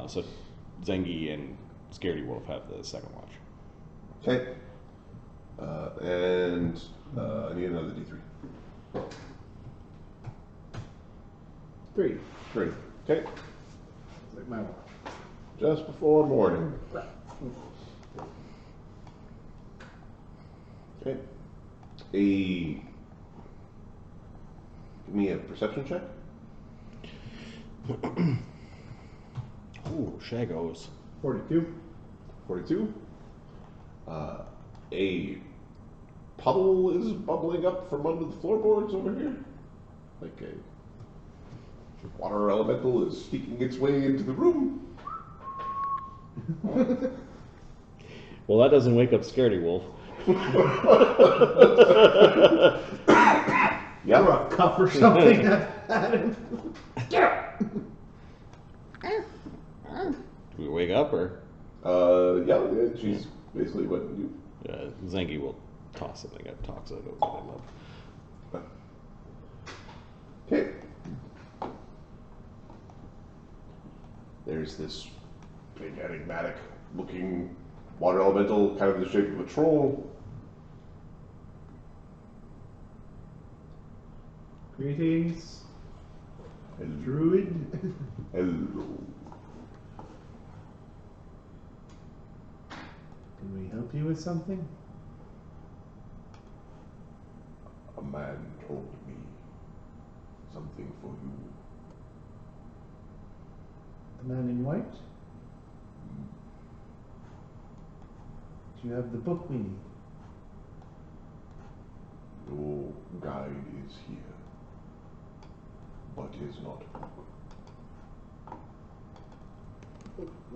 So Zengi and Scaredy Wolf have the second watch. Okay. And I need another D3. 3. 3. Okay. Like my watch. Just before morning. Okay. Give me a perception check. Ooh, Shaggos. 42. 42. A puddle is bubbling up from under the floorboards over here. Like a water elemental is sneaking its way into the room. Well, that doesn't wake up Scaredy Wolf. Yeah. Or a cup or something. Do we wake up or? Yeah, she's basically what you. Zengi will toss something up, talks it over them up. Okay. There's this big enigmatic looking water elemental, kind of the shape of a troll. Greetings. Hello. Druid. Hello. Can we help you with something? A man told me something for you. The man in white? Do you have the book we need? Your guide is here, but is not.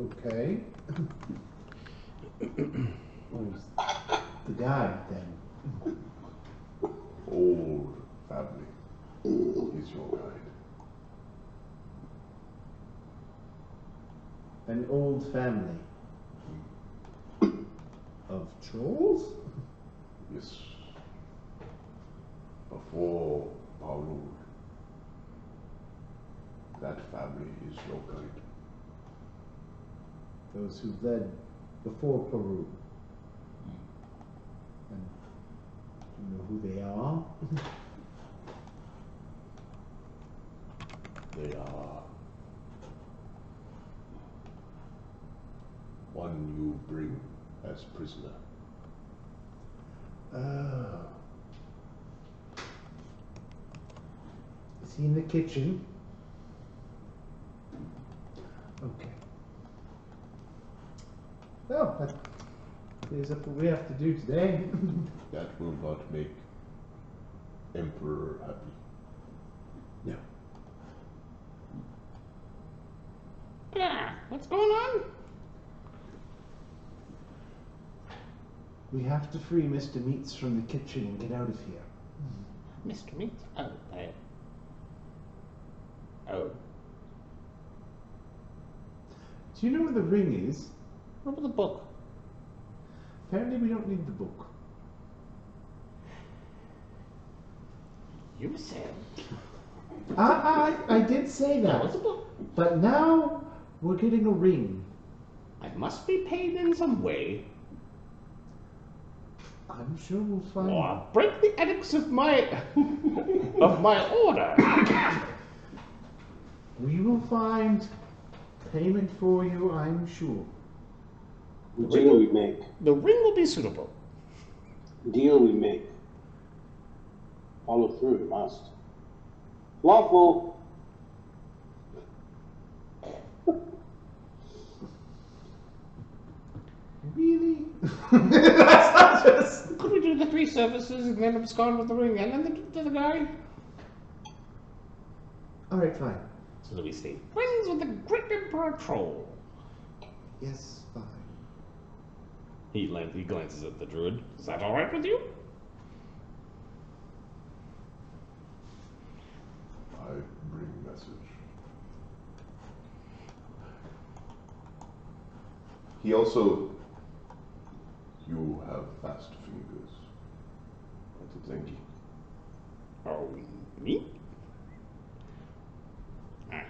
Okay. Where's the guide then? Old family is your guide. An old family. Of trolls? Yes. Before Pahrule. That family is your guide. Those who led before Pahrule. And do you know who they are? They are one you bring as prisoner. Oh. Is he in the kitchen? Okay. Well, that clears up what we have to do today. That will not make Emperor happy. No. Yeah, what's going on? We have to free Mr. Meats from the kitchen and get out of here. Mr. Meats? Oh, Oh. Do you know where the ring is? What about the book? Apparently we don't need the book. You said. I did say that. What's the book? But now we're getting a ring. I must be paid in some way. I'm sure we'll find Or break the edicts of my of my order. We will find payment for you, I'm sure. Deal we make. The ring will be suitable. Deal we make. Follow through, we must. Lawful. Really? That's not just... Could we do the 3 services and then abscond with the ring and then the guy? Alright, fine. So that we stay friends with the great Emperor Pahrule. Yes, fine. He glances at the druid. Is that alright with you? I bring message. He also... You have fast fingers. That's a Zengi. Oh, me? I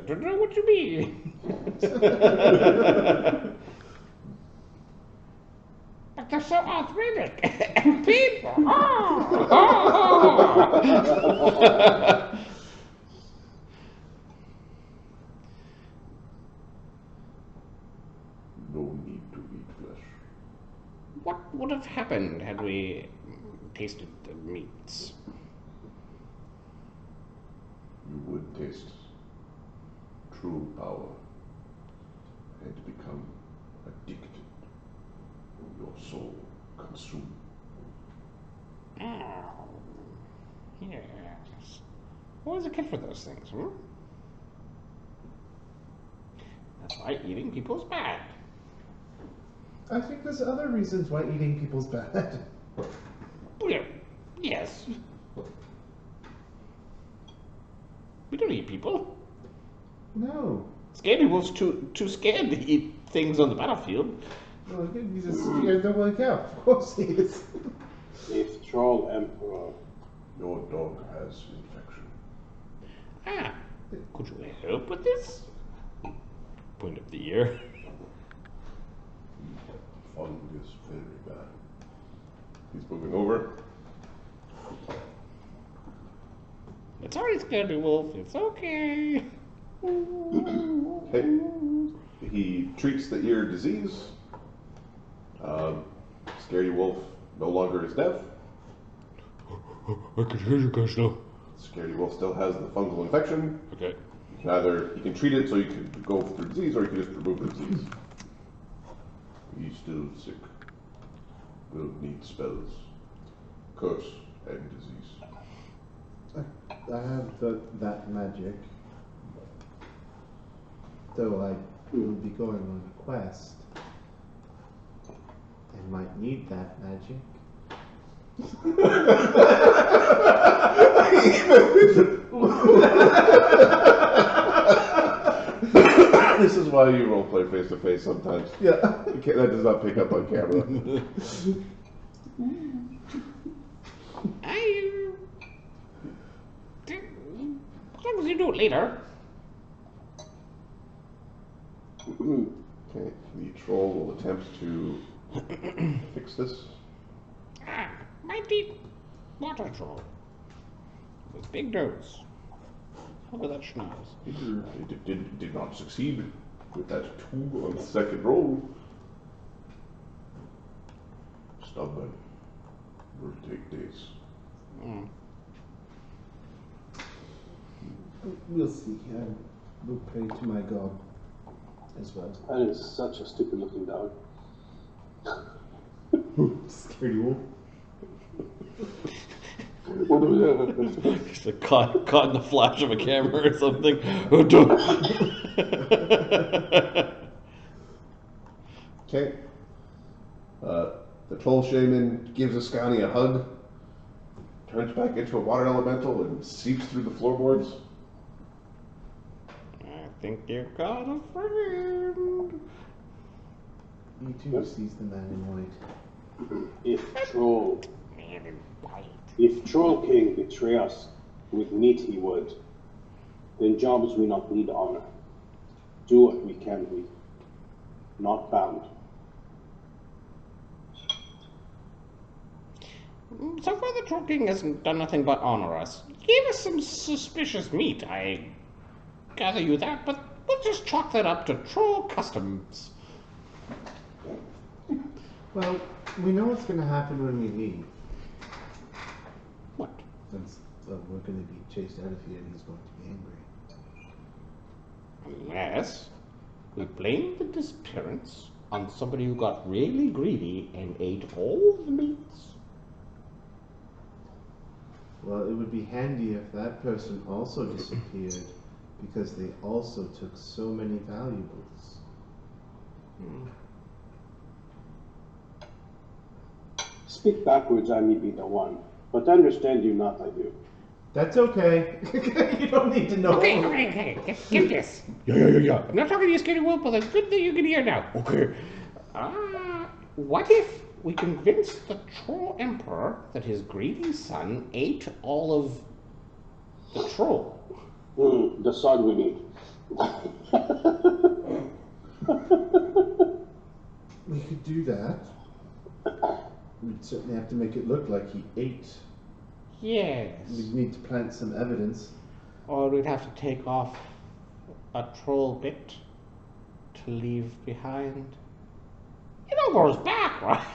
don't know what you mean. But they're so arthritic and painful. No need to eat flesh. What would have happened had we tasted the meats? You would taste true power and become addicted. Your soul consumed. Oh, yes. What was a kid for those things, hmm? That's why eating people's bad. I think there's other reasons why eating people's bad. Well, yes. We don't eat people. No. Scaredy Wolf's too scared to eat things on the battlefield. Well, he's a scared double cow. Of course he is. If Troll Emperor, Your dog has infection. Ah, could you help with this? Point of the ear. Fungus very bad. He's moving over. It's alright, Scaredy Wolf. It's okay. Okay. He treats the ear disease. Scaredy Wolf no longer is deaf. I can hear you guys now. Scaredy Wolf still has the fungal infection. Okay. You can treat it so you can go through the disease, or you can just remove the disease. He's still sick. Will need spells, curse, and disease. I have that magic. Though I will be going on a quest. I might need that magic. This is why you roleplay face to face sometimes. Yeah. That does not pick up on camera. As long as you do it later. Okay, the troll will attempt to fix this. Ah, my deep water troll. With big nose. Look at that schnoz. It did not succeed with that 2 on the second roll. Stubborn. Will take days. Mm. We'll see. I will pray to my god as well. that is such a stupid looking dog. Scaredy Wolf. Just caught in the flash of a camera or something. Okay. The troll shaman gives Ascani a hug, turns back into a water elemental, and seeps through the floorboards. I think you got a friend. He too sees the man in white. If Troll, Man in white. if Troll King betray us with meat he would, then jobs we not need honor. Do what we can be, not bound. So far the Troll King hasn't done nothing but honor us. He gave us some suspicious meat, I gather you that, but we'll just chalk that up to troll customs. Well, we know what's going to happen when we leave. What? Since we're going to be chased out of here and he's going to be angry. Unless we blame the disappearance on somebody who got really greedy and ate all the meats. Well, it would be handy if that person also disappeared because they also took so many valuables. Speak backwards, I may be the one, but understand you not, I do. That's okay. You don't need to know. Okay. Get this. Yeah. I'm not talking to you, Scaredy Wolf, but it's good that you can hear now. Okay. What if we convince the Troll Emperor that his greedy son ate all of the troll? The sword we need. We could do that. We'd certainly have to make it look like he ate. Yes. We'd need to plant some evidence. Or we'd have to take off a troll bit to leave behind. It all goes back, right?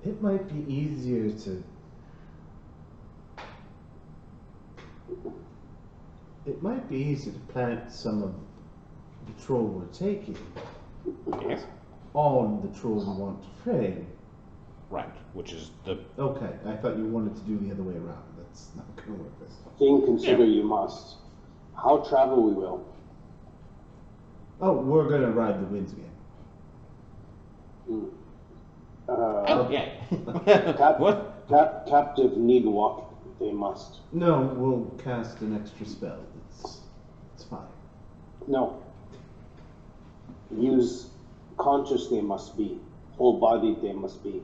It might be easier to... It might be easier to plant some of the troll we're taking Yes. on the troll we want to frame. Right, which is the... Okay, I thought you wanted to do the other way around. That's not going to work this time. Thing consider you must. How travel we will. Oh, we're going to ride the winds again. Oh, yeah. What? Captive need walk, they must. No, we'll cast an extra spell. It's fine. No. Use conscious they must be. Whole-bodied they must be.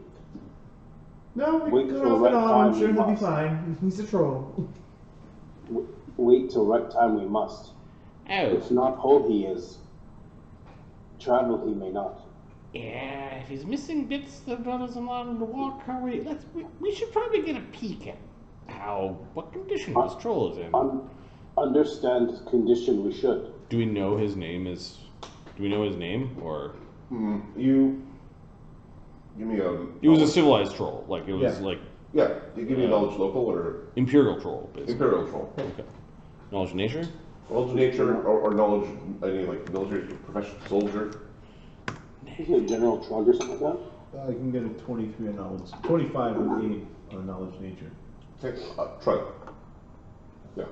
No, we Wait can for go the off right and on. time, I'm sure we he'll be must. fine. He's a troll. Wait till right time we must. Oh, If not whole he is. Travel he may not. yeah, if he's missing bits that doesn't allow him to walk, we should probably get a peek at what condition this troll is in. Understand condition we should. Do we know his name or? You give me a. It was a civilized troll, like it was Yeah. like Yeah, you give me a knowledge local or imperial troll, basically. imperial troll. Okay. Knowledge of nature? Knowledge of nature or knowledge any like military professional soldier. Is it a general shrug or something like that? I can get a 23 on knowledge. 25 with 8 on knowledge nature. Okay, Trud. Yeah.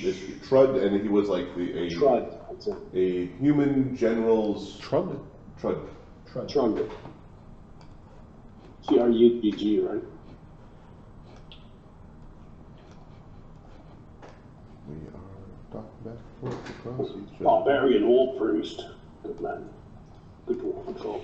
This Trud, and he was like Trud, that's it. a human general's Trug? Trud. Trug. Trugg, right? We are talking back and forth across each other. Barbarian old priest. Good man. Good to control.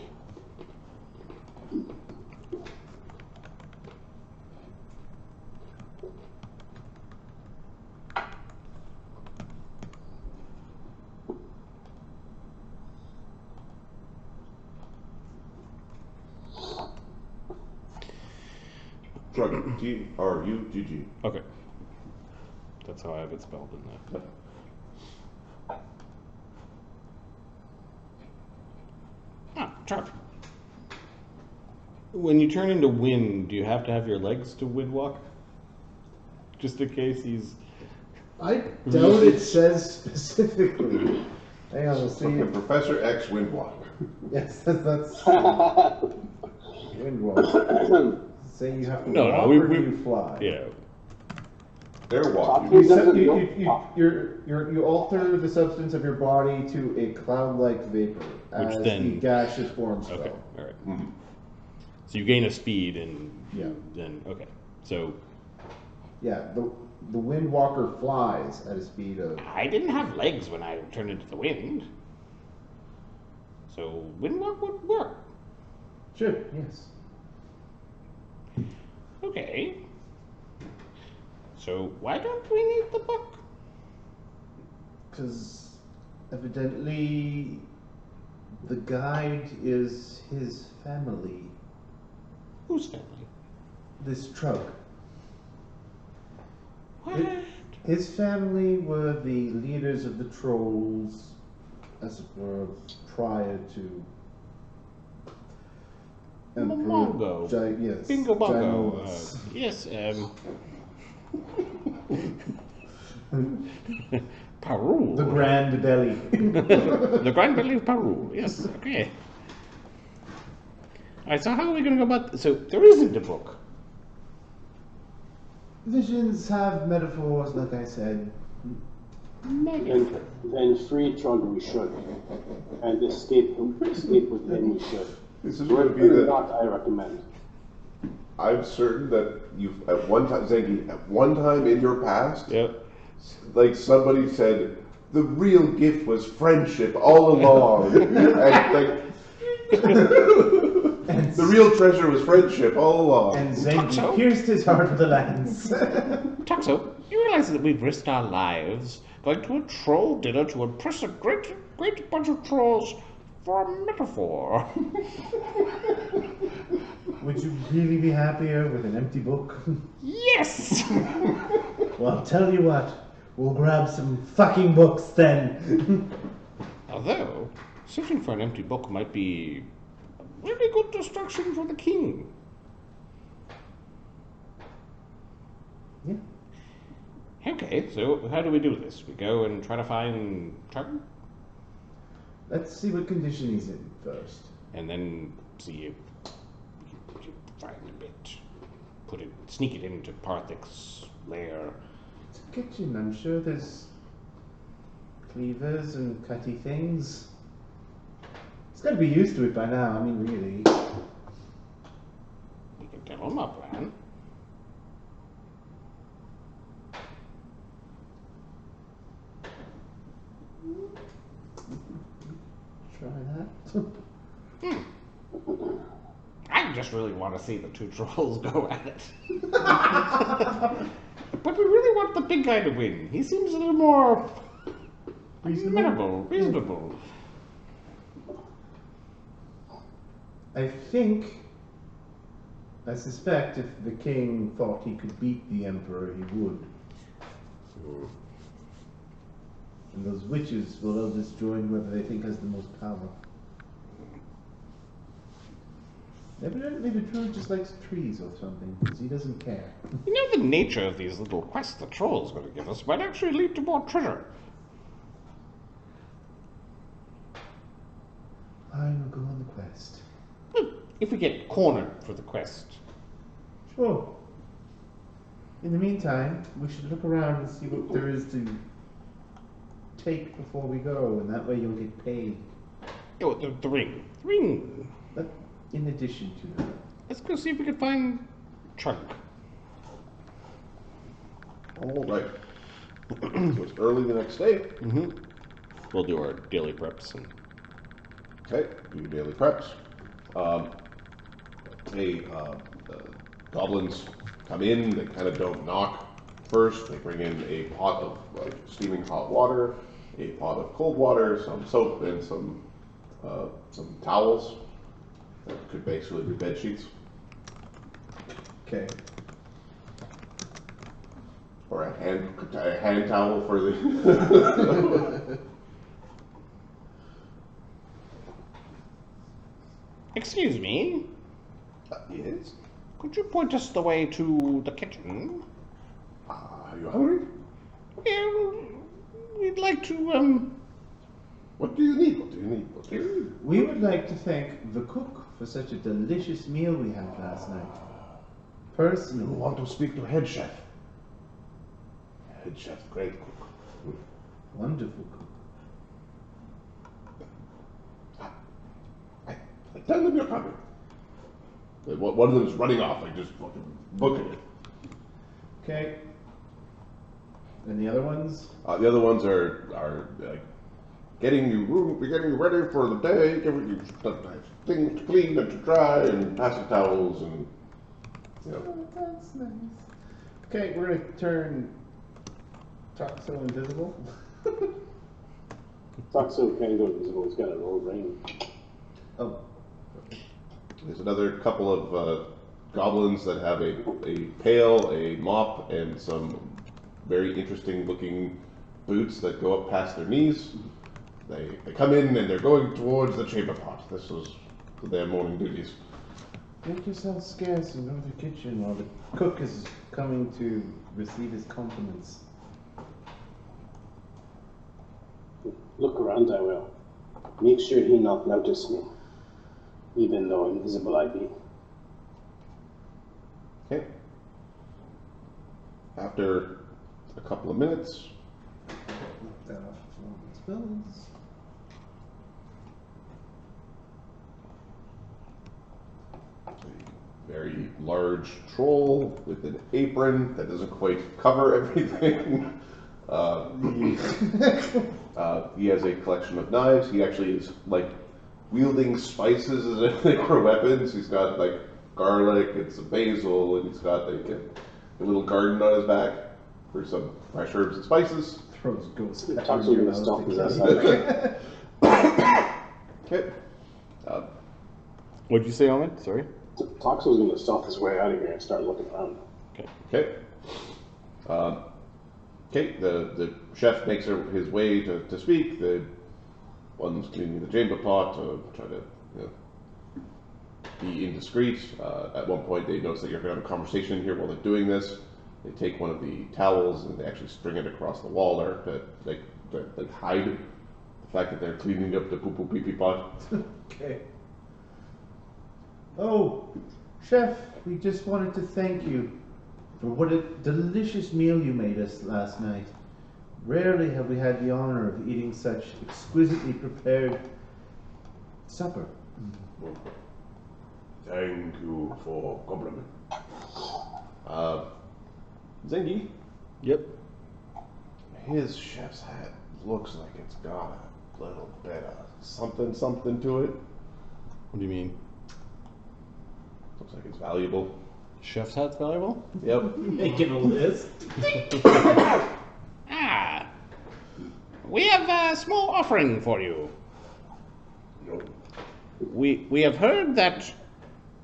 Trug. Trugg. Okay. That's how I have it spelled in there. Trug. When you turn into wind, do you have to have your legs to wind walk? Just in case he's... I doubt it says specifically. Hang on, we'll see. Okay, Professor X Windwalk. Yes, that's Windwalk. Say you have to walk or do you fly? Yeah. They're walking. You alter the substance of your body to a cloud-like vapor as then- the gaseous form Okay, spell. all right. Mhm. So you gain a speed and Yeah. then, okay. So Yeah, the Windwalker flies at a speed of... I didn't have legs when I turned into the wind. So windwalk would work. Sure, yes. Okay. So why don't we need the book? Because evidently the guide is his family. Whose family? This Trug. What? His family were the leaders of the trolls, as it were, prior to Mongo. Yes. Bingo bongo. Ginormous. Yes, Pahrule. The Grand Belly. The Grand Belly of Pahrule. Yes, okay. Alright, so how are we going to go about so there isn't a book. Visions have metaphors, like I said. Then free Trug we should. And escape with him we should. This is going to be Whether or the. not, I recommend. I'm certain that you've at one time, Zengi, at one time in your past, Yep. like somebody said, the real gift was friendship all along, and like The real treasure was friendship all along. And Zangy So? pierced his heart with a lance. Tuxo, you realize that we've risked our lives going to a troll dinner to impress a great bunch of trolls for a metaphor. Would you really be happier with an empty book? Yes! Well, I'll tell you what. We'll grab some fucking books then. Although, searching for an empty book might be a really good distraction for the king. Yeah. Okay, so how do we do this? We go and try to find Chagga? Let's see what condition he's in first. And then see if we can find a bit. Sneak it into Parthic's lair. It's a kitchen. I'm sure there's cleavers and cutty things. He's got to be used to it by now. I mean, really. We can tell him our plan. Try that. I just really want to see the two trolls go at it. But we really want the big guy to win. He seems a little more reasonable. I suspect if the king thought he could beat the emperor, he would. And those witches will all just join whoever they think has the most power. Evidently the druid just likes trees or something, because he doesn't care. You know, the nature of these little quests the troll's going to give us might actually lead to more treasure. Fine, we'll go on the quest. If we get cornered for the quest. Sure. In the meantime, we should look around and see what there is to take before we go, and that way you'll get paid. Oh, the ring. The ring. But in addition to that. Let's go see if we can find Chagga. All right. So it's early the next day. Mm-hmm. We'll do our daily preps. Okay, do your daily preps. Goblins come in, they kind of don't knock first. They bring in a pot of steaming hot water, a pot of cold water, some soap, and some towels. That could basically be bed sheets. Okay. Or a hand towel for the... Excuse me. Yes? Could you point us the way to the kitchen? Are you hungry? Well, we'd like to, What do you need? What do you need? What do you need? We would like to thank the cook for such a delicious meal we had last night. You Personally. want to speak to head chef? Head chef, great cook. Wonderful cook. I tell them you're coming. One of them is running off, like just fucking booking it. Okay. And the other ones? The other ones are like getting you ready for the day, giving you things to clean and to dry, and passing towels, and you know. Oh, that's nice. Okay, we're gonna turn Toxo invisible. Toxo can't go invisible, he's got a low range. Oh. There's another couple of goblins that have a pail, a mop, and some very interesting looking boots that go up past their knees. They come in and they're going towards the chamber pot. This was their morning duties. Make yourself scarce and go to the kitchen while the cook is coming to receive his compliments. Look around, I will. Make sure he not notice me, even though invisible I be. Okay. After a couple of minutes, Knock that off of all the spells. a very large troll with an apron that doesn't quite cover everything. He has a collection of knives. He actually is like wielding spices as if they were weapons. He's got like garlic and some basil, and he's got like a little garden on his back for some fresh herbs and spices. Throws ghosts. Toxo's gonna stomp his ass out. Okay. What'd you say, Omen? Sorry. Toxo's gonna stomp his way out of here and start looking around. Okay. Okay. The chef makes his way to speak. The one's cleaning the chamber pot to try to be indiscreet. At one point, they notice that you're going to have a conversation here while they're doing this. They take one of the towels and they actually string it across the wall there to hide the fact that they're cleaning up the poo-poo pee-pee pot. Okay. Oh, Chef, we just wanted to thank you for what a delicious meal you made us last night. Rarely have we had the honor of eating such exquisitely prepared supper. Well, thank you for compliment. Zengi, Yep. his chef's hat looks like it's got a little bit of something to it. What do you mean? Looks like it's valuable. Chef's hat's valuable? Yep. Making a list. Ah, we have a small offering for you. Nope. We have heard that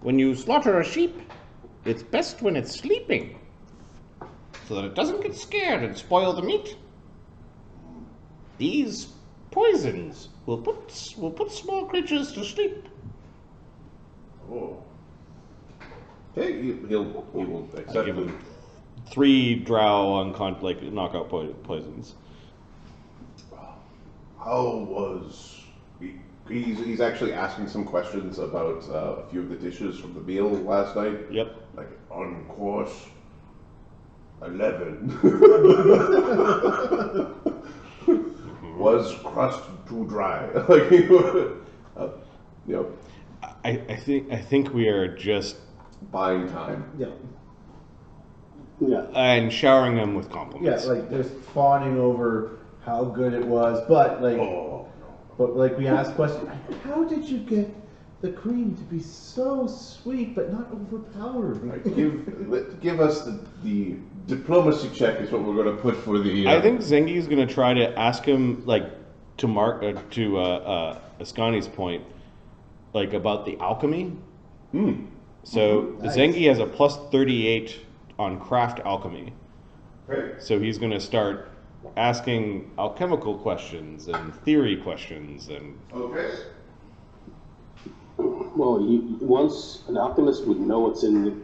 when you slaughter a sheep, it's best when it's sleeping, so that it doesn't get scared and spoil the meat. These poisons will put small creatures to sleep. Oh. Okay, he will accept give it. him 3 drow knockout poisons. How was he's actually asking some questions about a few of the dishes from the meal last night. Yep. Like on course 11 was crust too dry. Like I think we are just buying time. Yeah. Yeah. and showering them with Yeah, compliments. like just fawning over how good it was, but like, Oh but like we asked questions. How did you get the cream to be so sweet but not overpowering? Right, give us the diplomacy check is what we're going to put for the. I think Zengi's going to try to ask him, like, to Ascani's point, like, about the alchemy. So Nice. Zengi has a plus 38 on craft alchemy. Okay. So he's going to start asking alchemical questions and theory questions and Okay. Well, once an alchemist would know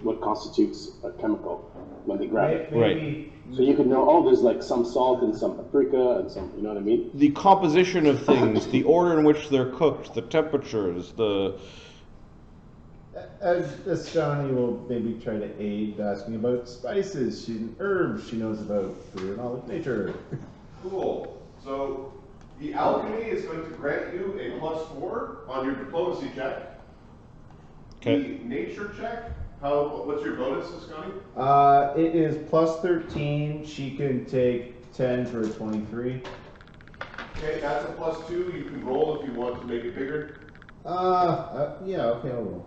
what constitutes a chemical when they grab it. Maybe, So you could know, oh, there's like some salt and some paprika and some, you know what I mean? the composition of things, the order in which they're cooked, the temperatures, the... as Ascani will maybe try to aid asking about spices, herbs she knows about through her knowledge of nature. Cool. So the alchemy is going to grant you a +4 on your diplomacy check. Okay. The nature check. What's your bonus, Ascani? It is plus 13. She can take 10 for a 23. Okay, that's a +2. You can roll if you want to make it bigger. Yeah, okay, I'll roll.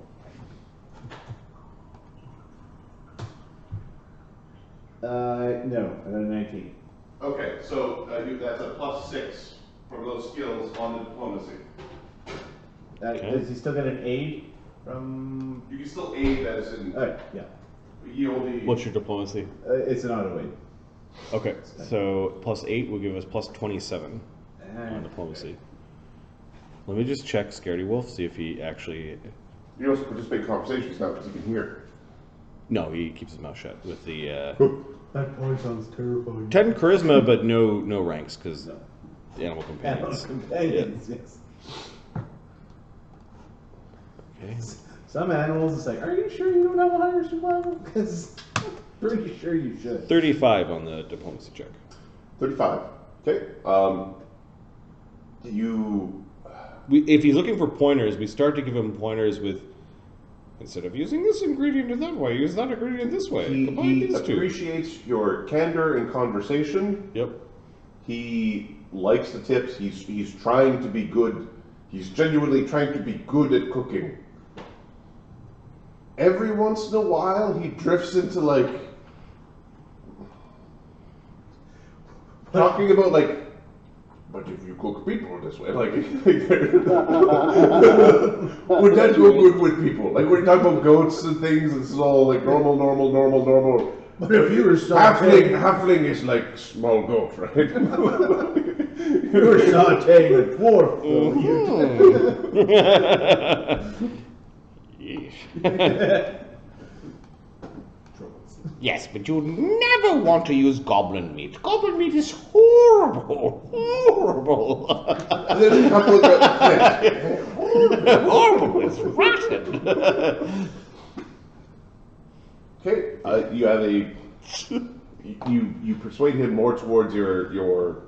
No, I got a 19. Okay, so that's a +6 from those skills on the diplomacy. Okay. Does he still get an aid from? You can still aid as in Yeah. yield the. What's your diplomacy? It's an auto aid. Okay, so plus 8 will give us plus 27 on diplomacy. Let me just check Scaredy Wolf, see if he actually... You also participate in conversations now because you can hear. No, he keeps his mouth shut with the... That boy sounds terrifying. 10 charisma, but no ranks, because animal companions. Companions, yes. Okay. Some animals, it's like, are you sure you don't have a higher survival? Because I'm pretty sure you should. 35 on the diplomacy check. 35. Okay. If he's looking for pointers, we start to give him pointers with, instead of using this ingredient in that way, use that ingredient this way. Combine He these two. appreciates your candor in conversation. Yep. He likes the tips. He's trying to be good. He's genuinely trying to be good at cooking. Every once in a while, he drifts into like talking about like, but if you cook people this way, like would that go good with people? Like we're talking about goats and things. This is all like normal. But if you were halfling is like small goat, right? You were sauteing the dwarf. Yeesh. Yes, but you'd never want to use goblin meat. Goblin meat is horrible. Horrible. There's a couple of Horrible. It's rotten. Okay, you have a you persuade him more towards your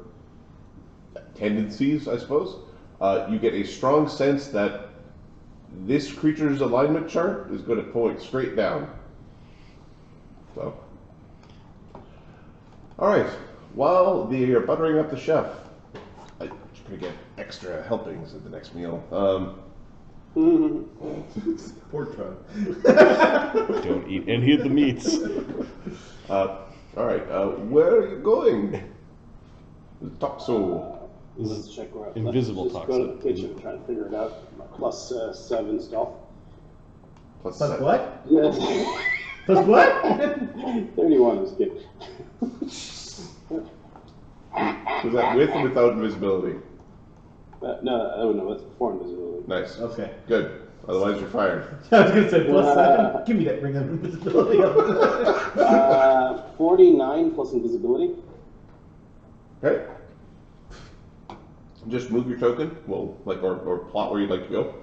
tendencies, I suppose. You get a strong sense that this creature's alignment chart is going to point straight down. So, all right. While you're buttering up the chef, you're going to get extra helpings at the next meal. Pork chop. Don't eat any of the meats. All right. Where are you going? Toxo. Let's check where invisible let's just go to toxin. the kitchen and try to figure it out. Plus 7 stealth. Plus seven. what? Yes. Plus what? 31 is good. Was that with or without invisibility? No, that's before invisibility. Nice. Okay. Good. Otherwise, you're fired. I was gonna say plus 7. Give me that ring of invisibility. 49 plus invisibility. Okay. Just move your token. Well, like or plot where you'd like to go.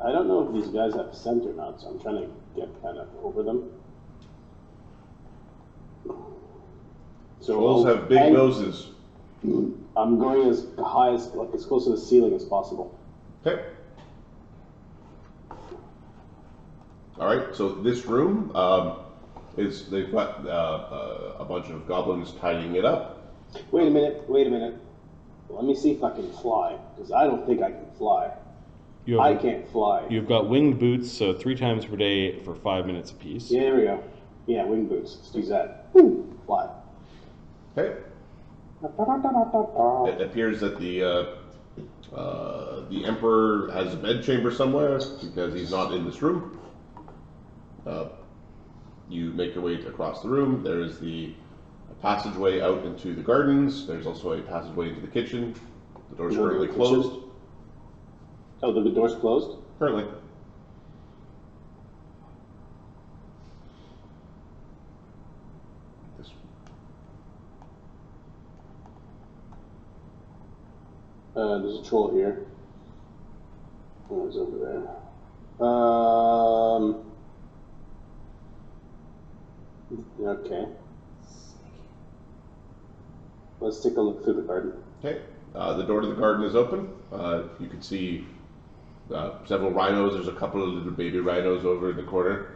I don't know if these guys have scent or not, so I'm trying to get kind of over them. So Trolls have big noses. I'm going as high as, like, as close to the ceiling as possible. Okay. All right. So this room they've got a bunch of goblins tidying it up. Wait a minute. Let me see if I can fly, because I don't think I can fly. I can't fly. You've got winged boots, so 3 times per day for 5 minutes apiece. Yeah, there we go. Yeah, wing boots. Let's use that. Woo! Fly. Okay. It appears that the Emperor has a bedchamber somewhere because he's not in this room. You make your way across the room. There is a passageway out into the gardens. There's also a passageway into the kitchen. The door's currently closed. Oh, the door's closed? Currently. This. There's a troll here. Oh, it's over there. Okay. Let's take a look through the garden. Okay. The door to the garden is open. You can see several rhinos. There's a couple of little baby rhinos over in the corner.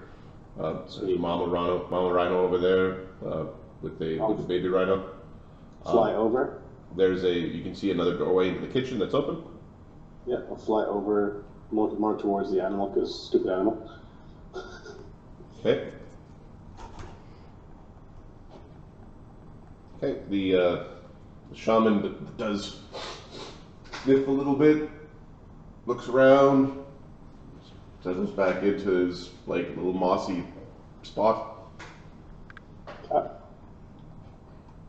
There's a mama rhino over there with the baby rhino. Fly over. You can see another doorway into the kitchen that's open. Yeah, I'll fly over more towards the animal, because stupid animal. Okay. Okay. The shaman does sniff a little bit, looks around, settles back into his like little mossy spot.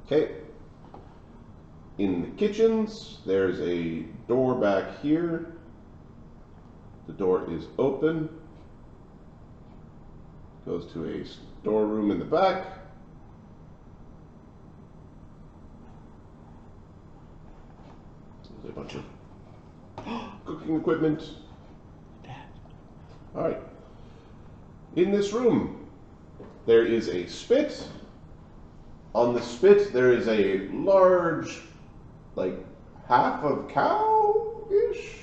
Okay. In the kitchens, there's a door back here. The door is open. Goes to a storeroom in the back. There's a bunch of cooking equipment. All right. In this room, there is a spit. On the spit, there is a large, like half of cow-ish.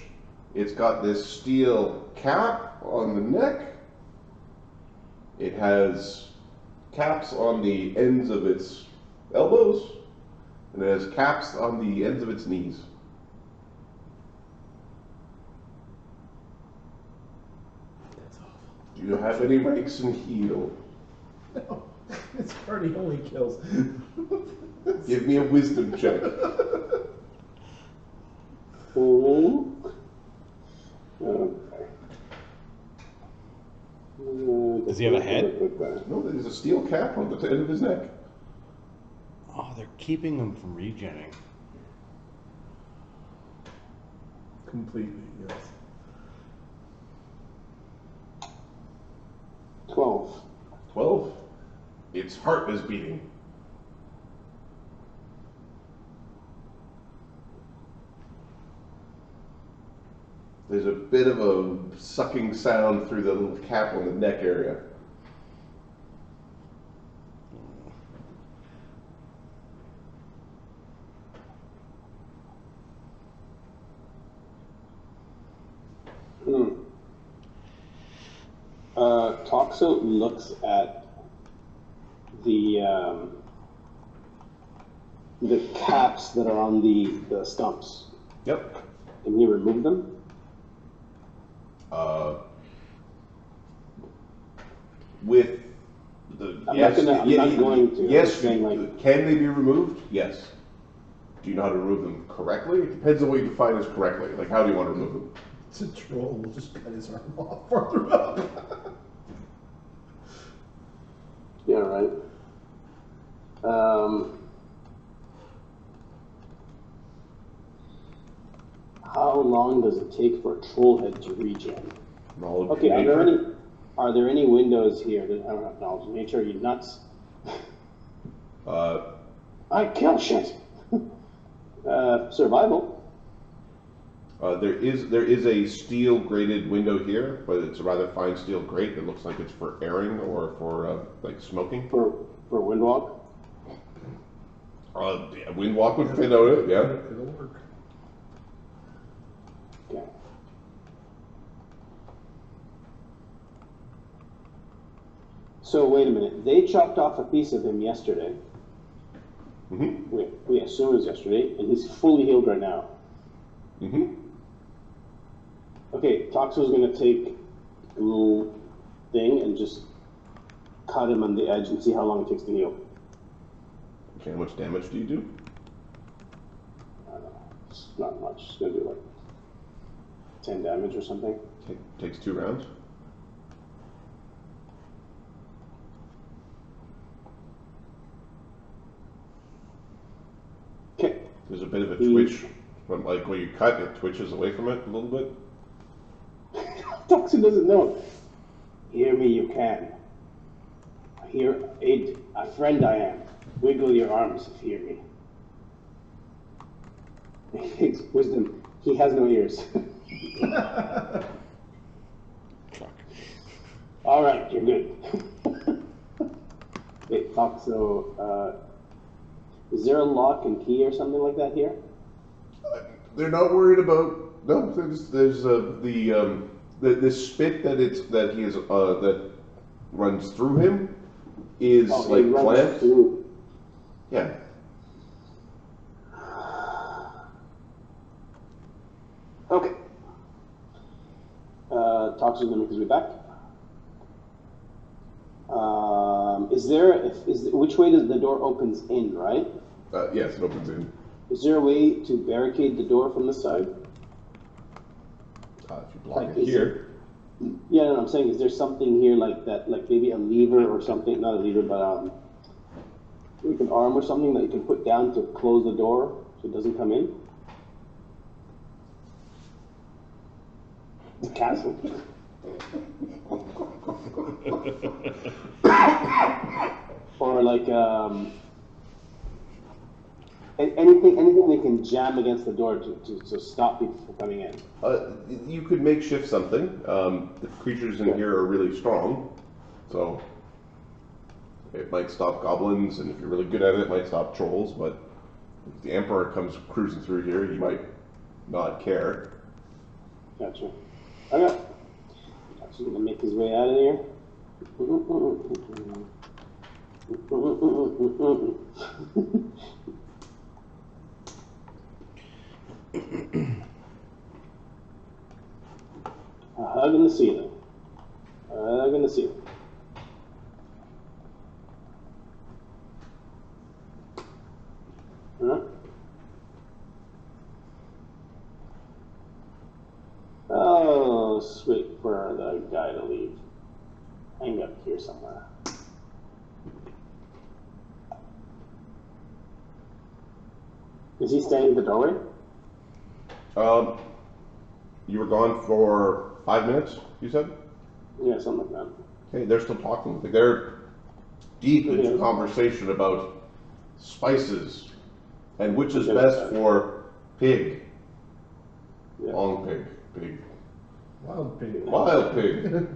It's got this steel cap on the neck. It has caps on the ends of its elbows, and it has caps on the ends of its knees. Do you have any ranks in heal? No, this party only kills. Give me a wisdom check. Does he have a head? No, there's a steel cap on the end of his neck. Oh, they're keeping him from regenning. Completely, yes. 12. 12. Its heart is beating. There's a bit of a sucking sound through the little cap on the neck area. Toxo looks at the caps that are on the stumps. Yep. Can he remove them? With the I'm not going to. Yes, I'm saying, like, can they be removed? Yes. Do you know how to remove them correctly? It depends on what you define as correctly. Like, how do you want to remove them? It's a troll. We'll just cut his arm off farther up. Yeah, right. How long does it take for a troll head to regen? Knowledge Okay, nature. are there any windows here that I don't have knowledge of nature? Are you nuts? I kill shit. Survival. There is a steel grated window here, but it's a rather fine steel grate. It looks like it's for airing or for like smoking. For windwalk. Yeah, windwalk would fit out it. Yeah. It'll work. Okay. So wait a minute. They chopped off a piece of him yesterday. Mm-hmm. We assume it was yesterday, and he's fully healed right now. Mm-hmm. Okay, Toxo's gonna take a little thing and just cut him on the edge and see how long it takes to heal. Okay, how much damage do you do? I don't know. It's not much. It's gonna do like 10 damage or something. Takes 2 rounds. Okay. There's a bit of a twitch. From like when you cut, it twitches away from it a little bit. Toxo doesn't know. Hear me, you can. Hear a friend I am. Wiggle your arms if you hear me. Takes wisdom. He has no ears. Fuck. All right, you're good. Okay, Toxo. Is there a lock and key or something like that here? They're not worried about. No, there's the spit that he is that runs through him is like clamped. Yeah. Okay. Toxo's gonna make his way back. Which way does the door opens in, right? Yes, it opens in. Is there a way to barricade the door from this side? If you block Like, it here. Yeah, no, I'm saying, is there something here like that, like maybe a lever or something, not a lever, but like an arm or something that you can put down to close the door so it doesn't come in? The castle. Or like anything they can jam against the door to stop people from coming in. You could makeshift something. The creatures in here are really strong, so it might stop goblins, and if you're really good at it, it might stop trolls. But if the Emperor comes cruising through here, he might not care. Gotcha. Okay. Actually gonna make his way out of here. A hug in the ceiling. gonna see. Huh? Oh, let's wait for the guy to leave. Hang up here somewhere. Is he standing in the doorway? You were gone for 5 minutes, you said? Yeah, something like that. Okay, they're still talking. They're deep into conversation about spices and which is best for pig. Yeah. Long pig. Pig. Wild pig. Wild pig.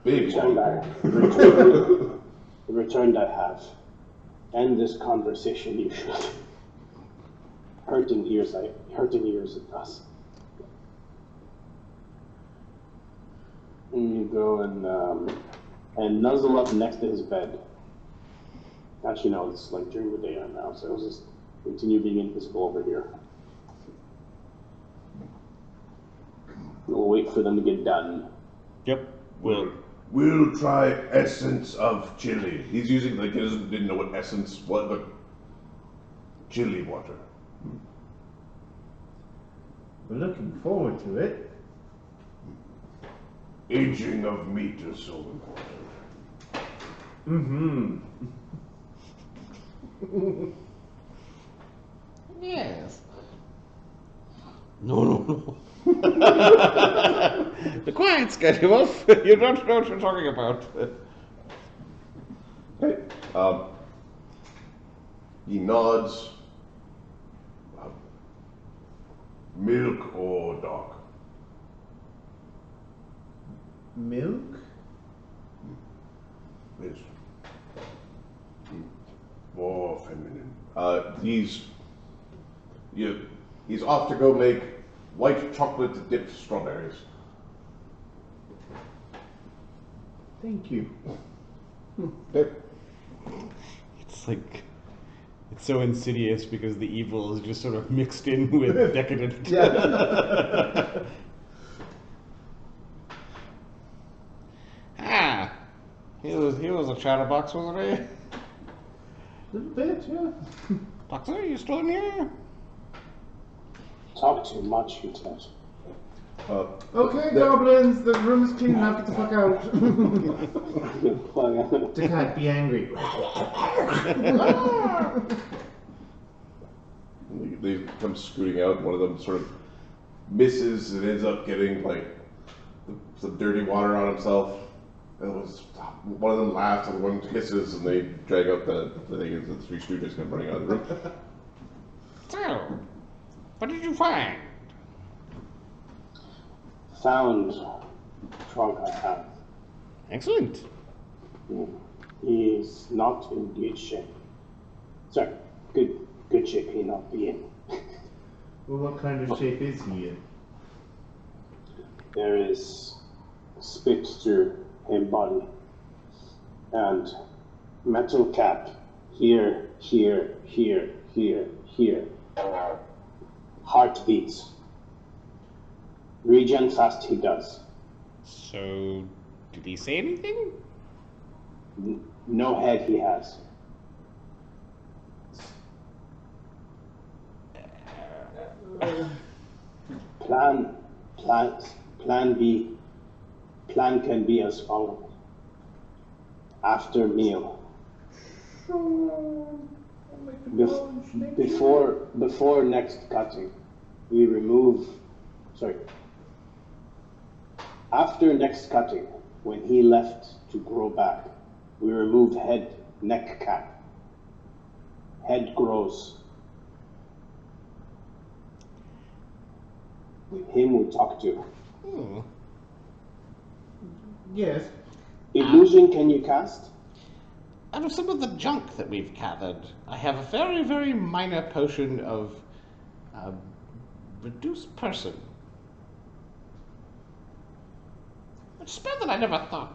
Big Return wild back. pig. The return I have. End this conversation, you should. Hurting ears it does. And you go and nuzzle up next to his bed. Actually, no, it's like during the day right now, so I'll just continue being invisible over here. We'll wait for them to get done. Yep. We'll try essence of chili. He's using, like, didn't know what essence was, but chili water. We're looking forward to it. Aging of meat is so important. Mm-hmm. Yes. No. Be quiet, Scary Wolf. You don't know what you're talking about. Okay. He nods. Milk or dark? Milk? Yes. More feminine. He's off to go make white chocolate dipped strawberries. Thank you. Okay. It's like, it's so insidious because the evil is just sort of mixed in with decadent. Yeah. He was a chatterbox, wasn't he? Little bit, yeah. Doctor, you still in here? Talk too much, you said. Okay, goblins, the room is clean enough. Get the fuck out. The cat, be angry. They come scooting out. One of them sort of misses and ends up getting like some dirty water on himself. One of them laughs and one hisses, and they drag out the thing, and the three students come running out of the room. So, what did you find? Found trunk I have. Excellent. He's not in good shape. Sorry, good shape he not be in. Well, what kind of shape is he in? There is spit through his body and metal cap here. Heartbeats. Regen fast he does. So, did he say anything? No head he has. Plan B. Plan can be as follows. After meal. Before next cutting, we remove. Sorry. After next cutting, when he left to grow back, we removed head, neck cap. Head grows. Him we talk to. Yes. Illusion can you cast? Out of some of the junk that we've gathered, I have a very, very minor potion of reduced person. A spell that I never thought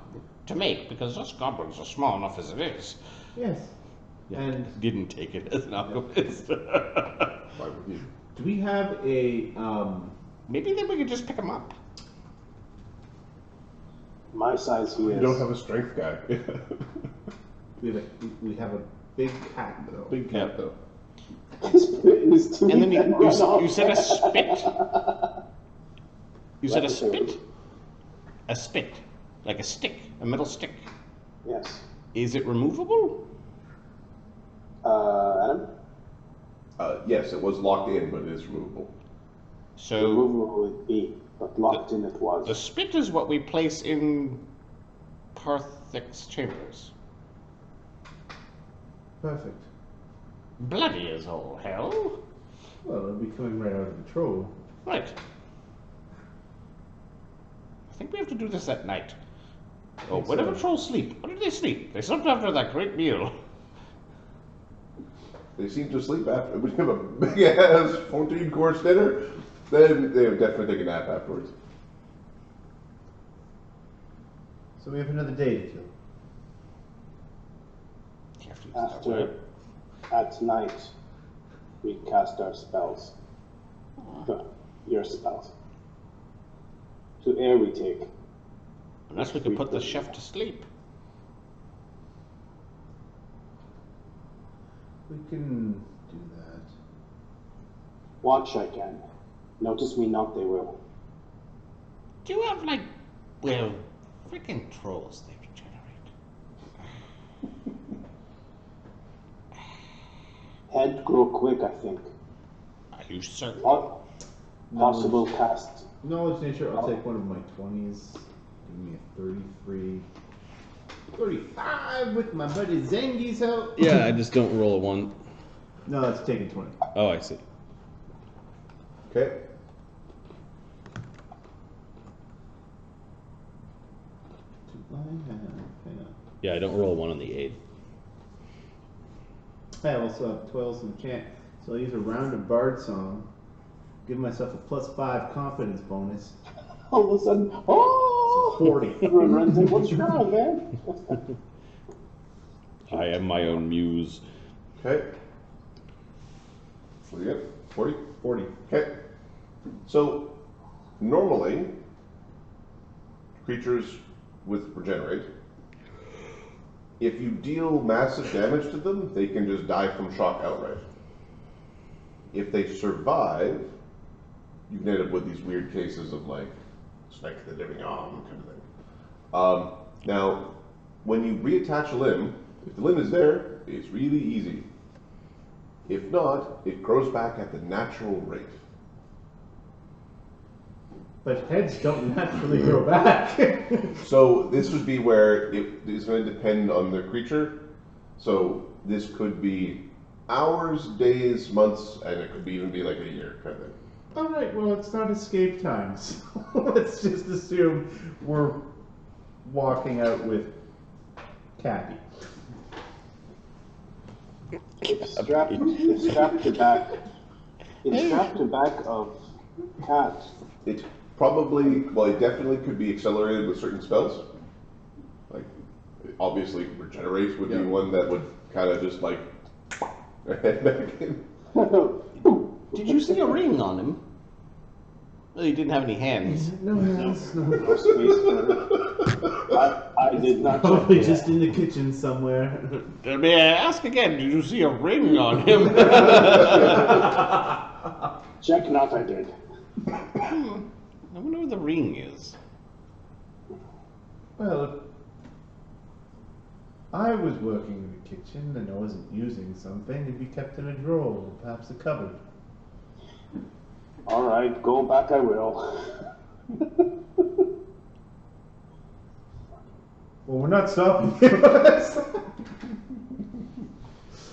to make because us goblins are small enough as it is. Yes. Yeah, And didn't take it as an alchemist. Why would you? do we have a Maybe then we could just pick them up. My size he is. You don't have a strength guy. We have a big cat though. Big cat though. And then you said a spit. You said a spit? A spit. Like a stick, a metal stick. Yes. Is it removable? Adam? Yes, it was locked in, but it is removable. So Removable would be, but locked in it was. the spit is what we place in Parthic's chambers. Perfect. Bloody as all hell. Well, it'll be coming right out of the troll. Right. I think we have to do this at night. Oh, where do trolls sleep? Where do they sleep? They slept after that great meal. They seem to sleep after. When you have a big ass 14-course dinner, then they would definitely take a nap afterwards. So we have another day to kill. You have to use that word. After, at night, we cast our spells. Your spells. To air we take. Unless we can put the chef to sleep. We can do that. Watch I can. Notice me not, they will. Do you have, like, well, freaking trolls they regenerate? Head grow quick, I think. Are you certain? Possible cast. Knowledge nature, I'll take one of my 20s. Give me a 33. 35 with my buddy Zangi's help. Yeah, I just don't roll a 1. No, that's taking 20. Oh, I see. Okay. Yeah, I don't roll a 1 on the 8. I also have 12 from chant, so I'll use a round of bard song. Give myself a +5 confidence bonus. All of a sudden, oh! 40. Everyone runs in. What's wrong, man? I am my own muse. Okay. What do you get? 40? 40. Okay. So, normally, creatures with regenerate, if you deal massive damage to them, they can just die from shock outright. If they survive, you can end up with these weird cases of like Snake the Living Arm kind of thing. Now, when you reattach a limb, if the limb is there, it's really easy. If not, it grows back at the natural rate. But heads don't naturally grow back. So this would be where it is going to depend on the creature. So this could be hours, days, months, and it could even be like a year kind of thing. Alright, well, it's not escape time, so let's just assume we're walking out with Cappy. It's strapped to back. It's strapped to back of cat. It probably, well, it definitely could be accelerated with certain spells. Like, obviously, regenerate would be one that would kind of just like head back in. Did you see a ring on him? Well, he didn't have any hands. No hands, no. No space for I did not. Probably just in the kitchen somewhere. May I ask again, did you see a ring on him? Check not, I did. I wonder where the ring is. Well, if I was working in the kitchen and I wasn't using something, it'd be kept in a drawer, or perhaps a cupboard. All right, go back. I will. Well, we're not stopping you.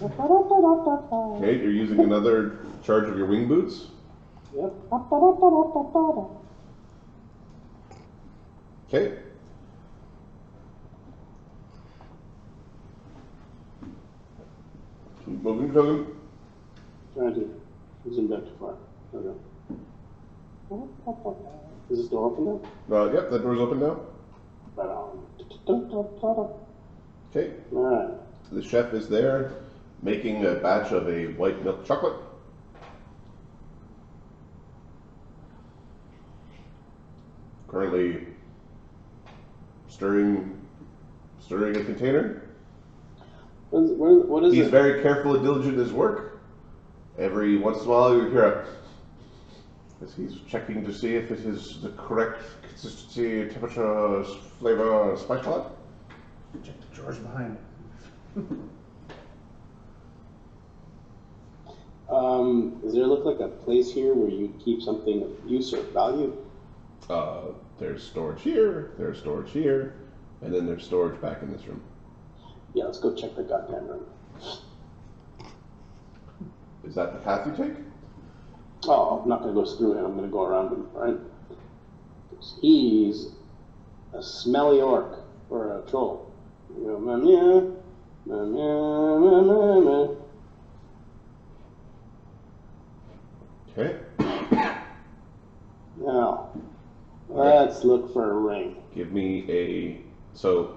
Okay, you're using another charge of your wing boots. Yep. Okay. Keep moving, Kogan. Trying to zoom back too far. There we go. Is this door open now? Yep, that door's open now. Right on. Okay. Alright. The chef is there making a batch of a white milk chocolate. Currently stirring a container. What is He's it? very careful and diligent in his work. Every once in a while, you hear as he's checking to see if it is the correct consistency, temperature, flavor, spice palette. Check the drawers behind it. Does there look like a place here where you keep something of use or value? There's storage here, and then there's storage back in this room. Yeah, let's go check the goddamn room. Is that the path you take? Oh, I'm not going to go through him. I'm going to go around him, right? He's a smelly orc or a troll. You go, meh, meh, meh, meh, meh, meh. Okay. Now, let's look for a ring. Give me a... So,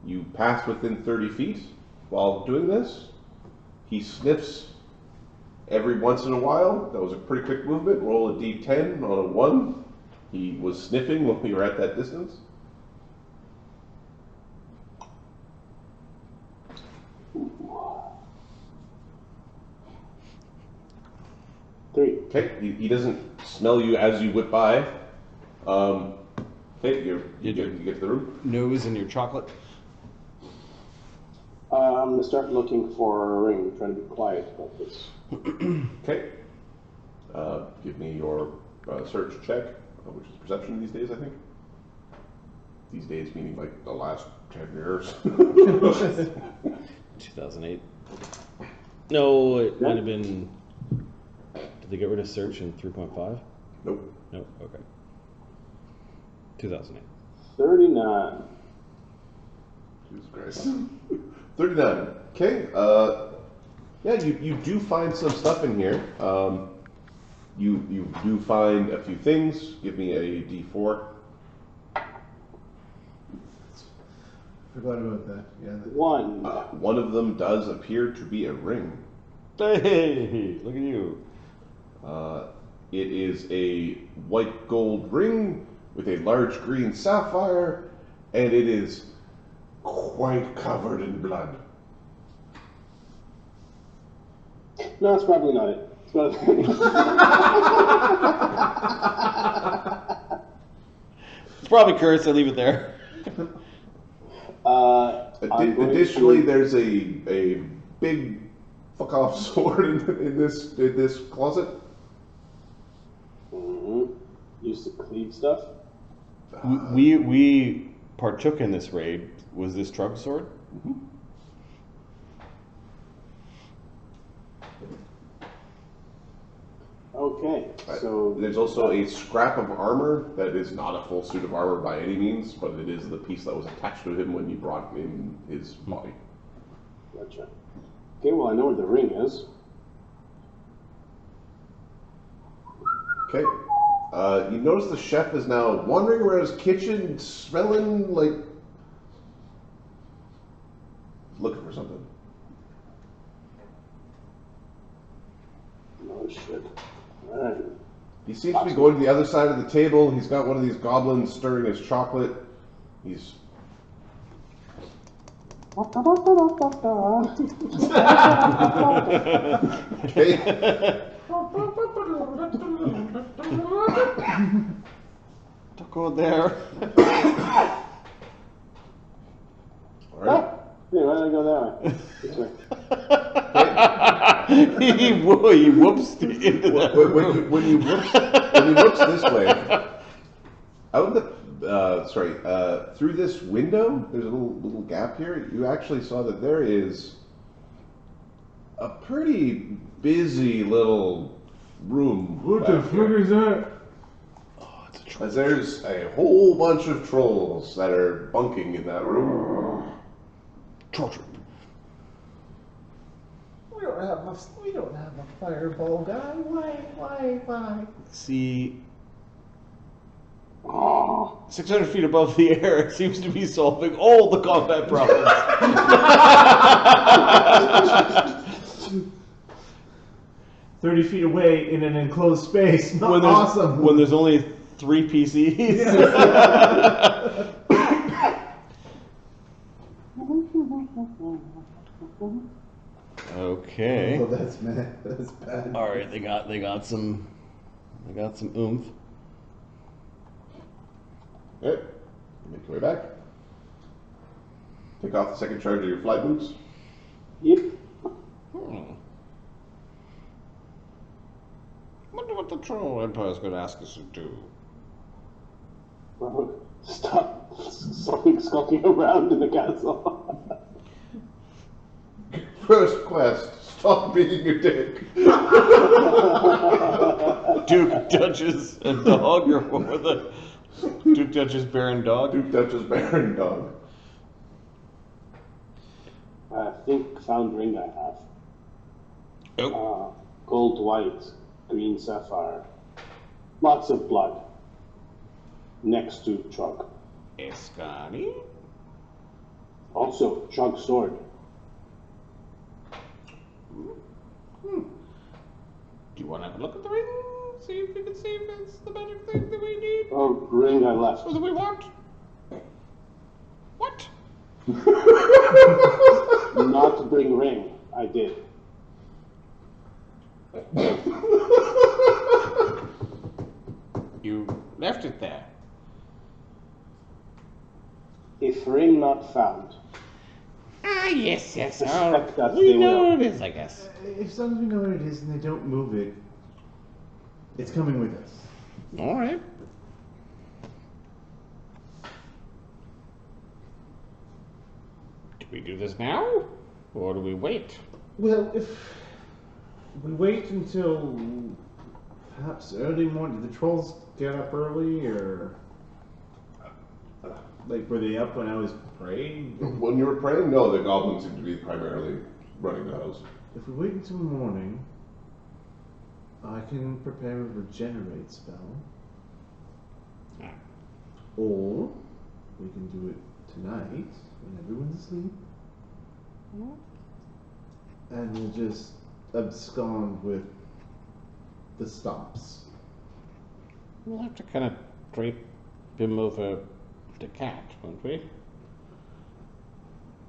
you pass within 30 feet while doing this. He sniffs every once in a while. That was a pretty quick movement. Roll a d10 on a 1. He was sniffing when we were at that distance. Three. Okay, he doesn't smell you as you whip by. Okay, you get to the room. Nose in your chocolate. I'm going to start looking for a ring. Try to be quiet about this. Okay. Give me your search check, which is perception these days, I think. These days meaning like the last 10 years. 2008. No, it might have been... Did they get rid of search in 3.5? Nope. No, okay. 2008. 39. Jesus Christ. 39. Okay. Yeah, you do find some stuff in here. You do find a few things. Give me a d4. Forgot about that. Yeah. One. One of them does appear to be a ring. Hey, look at you. It is a white gold ring with a large green sapphire, and it is quite covered in blood. No, that's probably not it. It's probably It's probably cursed, I leave it there. Additionally, there's a big fuck off sword in this closet. Used to cleave stuff. We partook in this raid. Was this drug sword? Mm-hmm. Okay, so there's also a scrap of armor that is not a full suit of armor by any means, but it is the piece that was attached to him when you brought in his body. Gotcha. Okay, well I know where the ring is. Okay. You notice the chef is now wandering around his kitchen, smelling like... looking for something. Oh shit. Alright. He seems to be going to the other side of the table. He's got one of these goblins stirring his chocolate. He's... Okay. Don't go there. Alright. Hey, why did I go that way? This way. he whoops into that. When you whoops this way, out the through this window, there's a little gap here. You actually saw that there is a pretty busy little room. What the fuck is that? Oh, it's a troll. As there's a whole bunch of trolls that are bunking in that room. Troll troop. We don't have a fireball guy. Why? See, 600 feet above the air, it seems to be solving all the combat problems. 30 feet away in an enclosed space. Not awesome. When there's only 3 PCs. Okay. Oh, that's mad. That's bad. All right, they got some oomph. Okay. Make your way back. Take off the second charge of your flight boots. Yep. Wonder what the troll emperor's going to ask us to do. Stop skulking around in the castle. First quest, stop being a dick. Duke, Duchess, and dog, or what were the Duke, Duchess, bear, and dog? Duke, Duchess, Baron, dog. I think found ring I have. Oh. Gold, white, green sapphire. Lots of blood. Next to Chug. Escani? Also, Chug's sword. Do you want to have a look at the ring? See if we can see if it's the magic thing that we need Oh, ring I left. or that we want? What? Not to bring ring. I did. You left it there. If ring not found. Ah, yes. Suspect that We they know will. what it is, I guess. As long as we know what it is and they don't move it, it's coming with us. All right. Do we do this now? Or do we wait? Well, if we wait until perhaps early morning, did the trolls get up early, or like were they up when I was praying? When you were praying, no, the goblins seem to be primarily running the house. If we wait until morning, I can prepare a regenerate spell, Ah. or we can do it tonight when everyone's asleep, and we'll just abscond with the stops. We'll have to kind of drape him over the cat, won't we?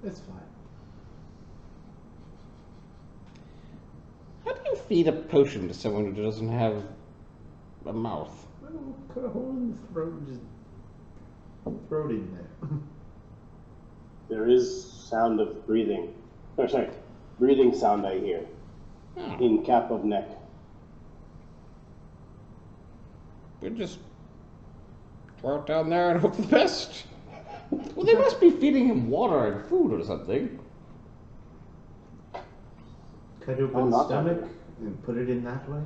That's fine. How do you feed a potion to someone who doesn't have a mouth? Well, we'll cut a hole in the throat and just throw it in there. There is sound of breathing. Oh, sorry. Breathing sound I hear. Oh, In cap of neck. we just throw it down there and hope for the best. Well, they must be feeding him water and food or something. Cut open Oh, the not stomach that way. and put it in that way.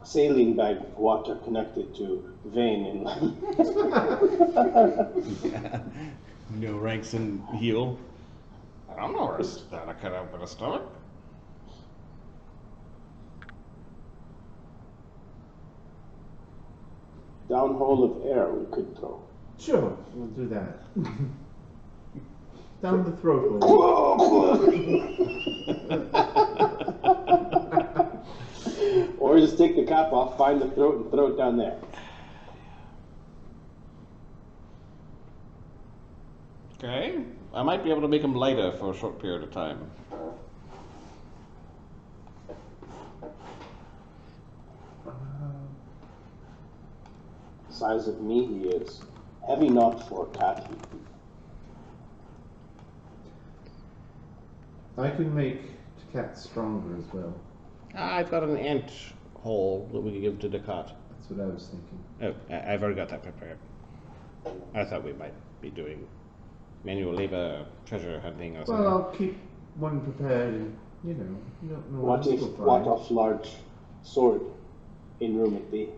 Saline bag of water connected to vein in No ranks in heal. I don't know where to cut open a stomach. downhole of air we could throw. Sure, we'll do that. Down the throat hole. Or just take the cap off, find the throat, and throw it down there. Okay. I might be able to make him lighter for a short period of time. Size of me he is. Heavy not for cat heat. I can make the cat stronger as well. I've got an ant hole that we could give to Descartes. That's what I was thinking. Oh, I've already got that prepared. I thought we might be doing manual labor, treasure hunting or something. Well, I'll keep one prepared and, you know, you don't know What if what of large sword in room it be?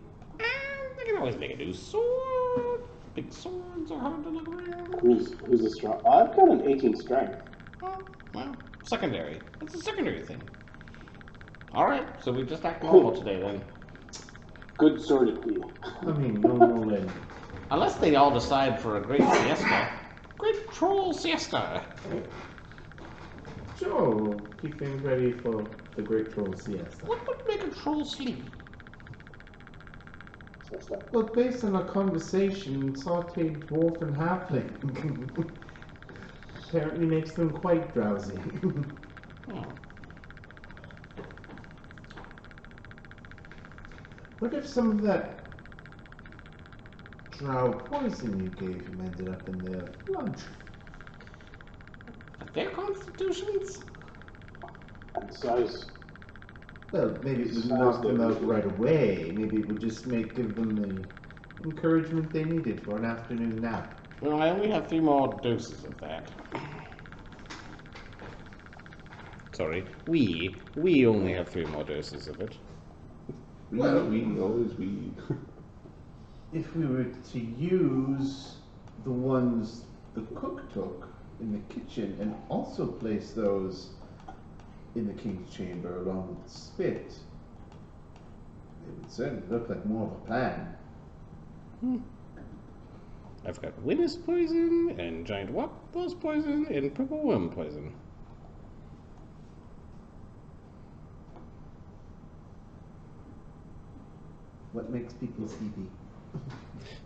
I can always make a new sword. Big swords are hard to look around. Who's the strong? I've got an 18 strength. Oh, well, secondary. It's a secondary thing. Alright, so we just act normal today then. Good sword it be. I mean, normal and Unless they all decide for a great siesta. Great troll siesta. sure, we'll keep things ready for the Great Troll siesta. What would make a troll sleepy? What's that? Well, based on our conversation, sauteed dwarf and halfling apparently makes them quite drowsy. Oh. What if some of that drow poison you gave him ended up in their lunch? Their constitutions? And size. Well, maybe it would knock them out right away. Maybe it would just give them the encouragement they needed for an afternoon nap. Well, I only have 3 more doses of that. Sorry, we only have 3 more doses of it. We always we. If we were to use the ones the cook took in the kitchen and also place those in the king's chamber along with the spit, it would certainly look like more of a plan. I've got Winnis poison, and giant wasp poison, and purple worm poison. What makes people sleepy?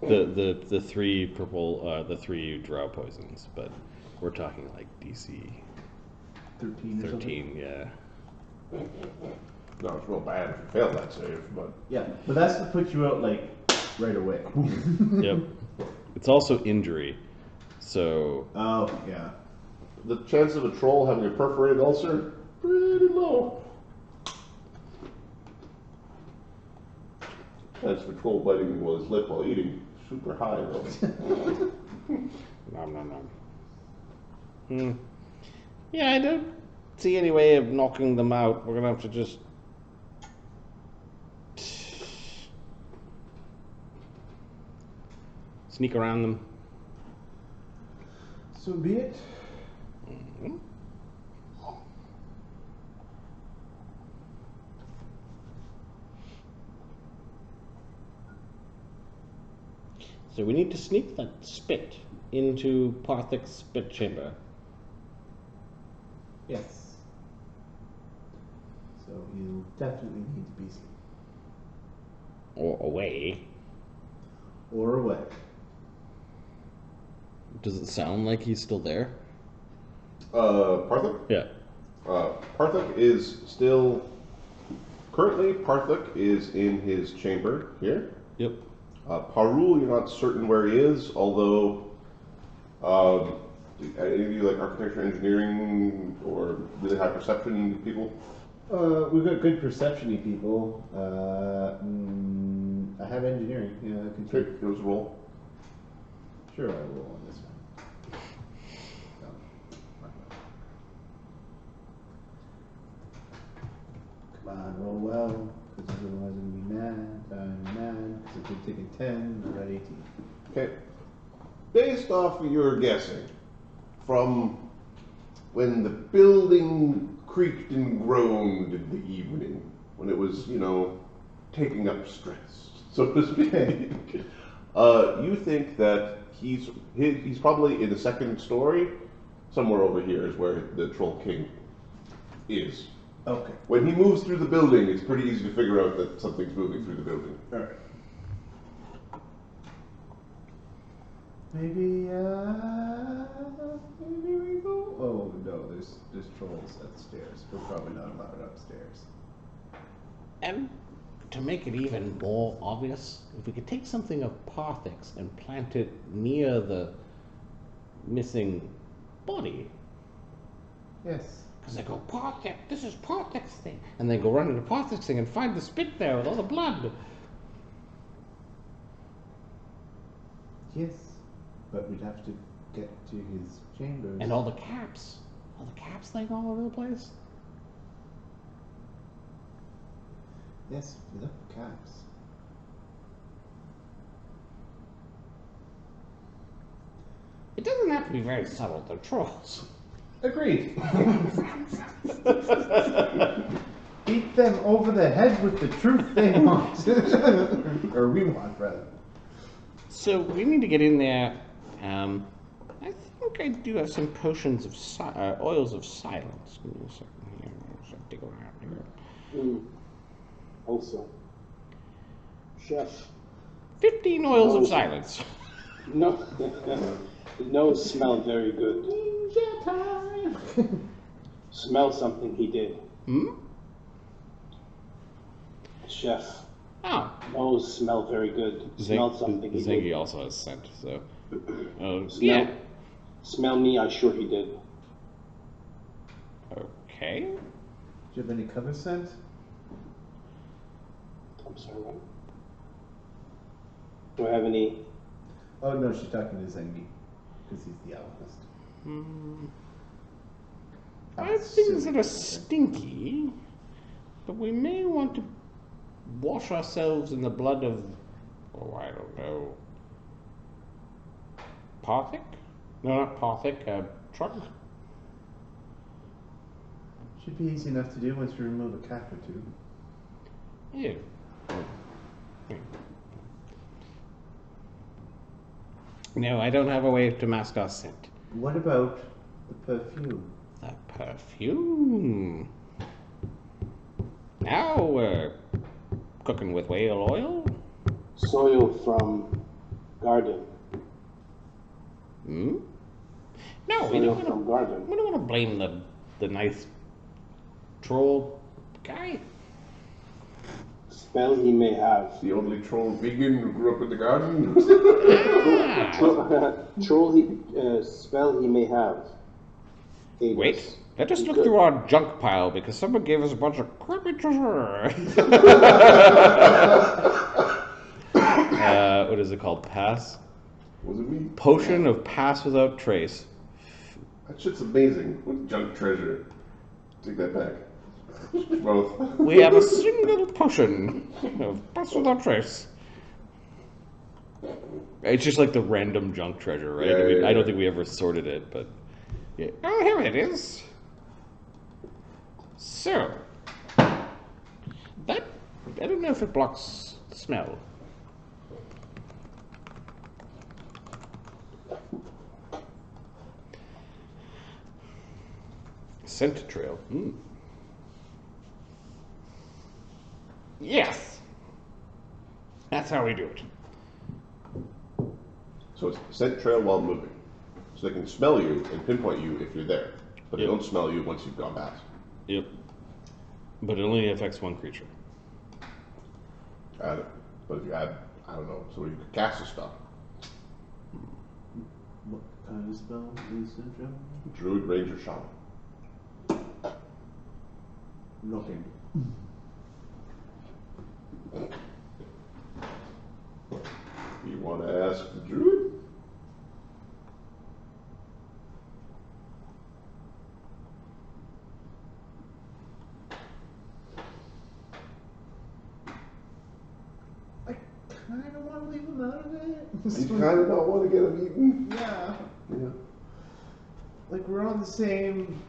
The 3 purple, the 3 drow poisons, but we're talking like DC 13 or 13, yeah. No, it's real bad if you fail that save, but Yeah, but that's to put you out like right away. Yep. It's also injury, so Oh, yeah. the chance of a troll having a perforated ulcer, pretty low. Chance of a troll biting his lip while eating, super high though. Nom nom nom. Yeah, I don't see any way of knocking them out. We're gonna have to just... sneak around them. So be it. So we need to sneak that spit into Parthic's spit chamber. Yes. So you definitely need to be asleep. Or away. Or away. does it sound like he's still there? Parthic? Yeah. Parthic is still... Currently, Parthic is in his chamber here. Yep. Pahrule, you're not certain where he is, although... any of you like architecture, engineering, or really high perception people? We've got good perception-y people. I have engineering. Yeah, I can Okay, take. give us a roll. Sure, I will on this one. Come on, roll well, because otherwise I'm gonna be mad. I'm mad because I keep taking 10. I got 18. Okay. Based off of your guessing, from when the building creaked and groaned in the evening, when it was, taking up stress, so to speak, you think that he's probably in the second story, somewhere over here is where the Troll King is. Okay. When he moves through the building, it's pretty easy to figure out that something's moving through the building. Alright. Maybe we go. Oh no, there's trolls upstairs. We're probably not allowed upstairs. And to make it even more obvious, if we could take something of Parthic's and plant it near the missing body. Yes. Because they go, Parthic, this is Parthic's thing. And they go run into Parthic's thing and find the spit there with all the blood. Yes. But we'd have to get to his chambers. And all the caps. All the caps laying all over the place. Yes, we left the caps. It doesn't have to be very subtle, they're trolls. Agreed. Beat them over the head with the truth they want. Or we want, rather. So we need to get in there. I think I do have some potions of oils of silence. Give me a second here. I'll dig around here. Also, Chef, 15 oils of silence. No, no, smell very good. Ninja time! Smell something he did. Hmm? Chef. Oh. Nose smell very good. Smell something he Zengi did. also has scent, so. Yeah. Smell me, I'm sure he did. Okay. Do you have any cover scent? I'm sorry, what? Do I have any? Oh no, she's talking to Zengi. Because he's the alchemist. I have things that are stinky, but we may want to wash ourselves in the blood of, oh, I don't know, Parthic? No, not Parthic, Trug? Should be easy enough to do once you remove a cap or two. Yeah. No, I don't have a way to mask our scent. What about the perfume? The perfume. Now we're cooking with whale oil. Soil from garden. Hmm? No, we Soil don't from want garden. to. We don't want to blame the nice troll guy. Spell he may have. The only troll vegan who grew up in the garden. Troll he, spell he may have. Aid Wait, us. let us look Good. through our junk pile because someone gave us a bunch of crappy treasure. What is it called? Pass? Was it me? Potion of Pass Without Trace. That shit's amazing. What junk treasure. Take that back. Both. We have a single potion of pass without trace. It's just like the random junk treasure, right? Yeah, I mean, yeah, I don't yeah. think we ever sorted it, but yeah. Oh, here it is. So, that, I don't know if it blocks smell. Scent trail. Yes. That's how we do it. So it's scent trail while moving. So they can smell you and pinpoint you if you're there. But they Yep. don't smell you once you've gone past. Yep. But it only affects one creature. Add it. But if you add, I don't know, so you could cast a spell. What kind of spell is syndrome? Druid, ranger, shaman. Nothing. You want to ask the druid? I kind of want to leave him out of it. You kind of don't want to get him eaten. Yeah. Yeah. Like we're on the same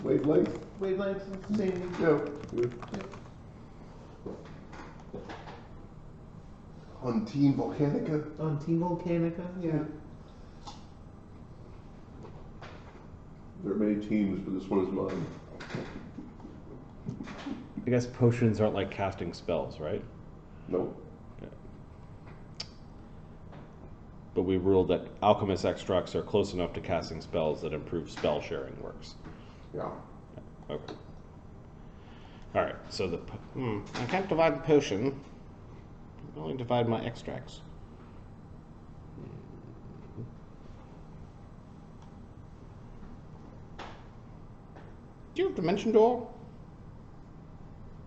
Wavelength. wavelength, same. Yeah. On Team Volcanica. On Team Volcanica, yeah. There are many teams, but this one is mine. I guess potions aren't like casting spells, right? Nope. But we ruled that alchemist extracts are close enough to casting spells that improve spell sharing works. Yeah. Okay. All right. So I can't divide the potion. I can only divide my extracts. Do you have dimension door?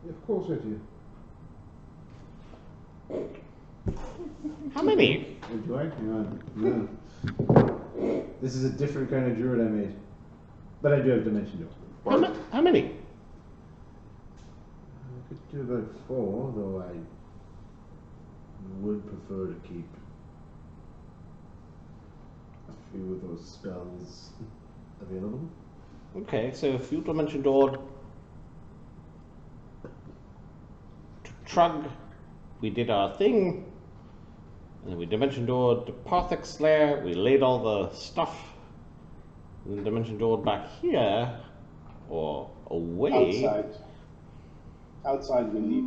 Of course I do. How many? Oh, do I? Hang on. No. This is a different kind of druid I made. But I do have dimension door. How many? I could do about 4, though I would prefer to keep a few of those spells available. Okay, so field dimension door to Trug. We did our thing. And then we dimension doored to Parthic Slayer. We laid all the stuff. And then dimension doored back here. Or away. Outside. Outside we leave.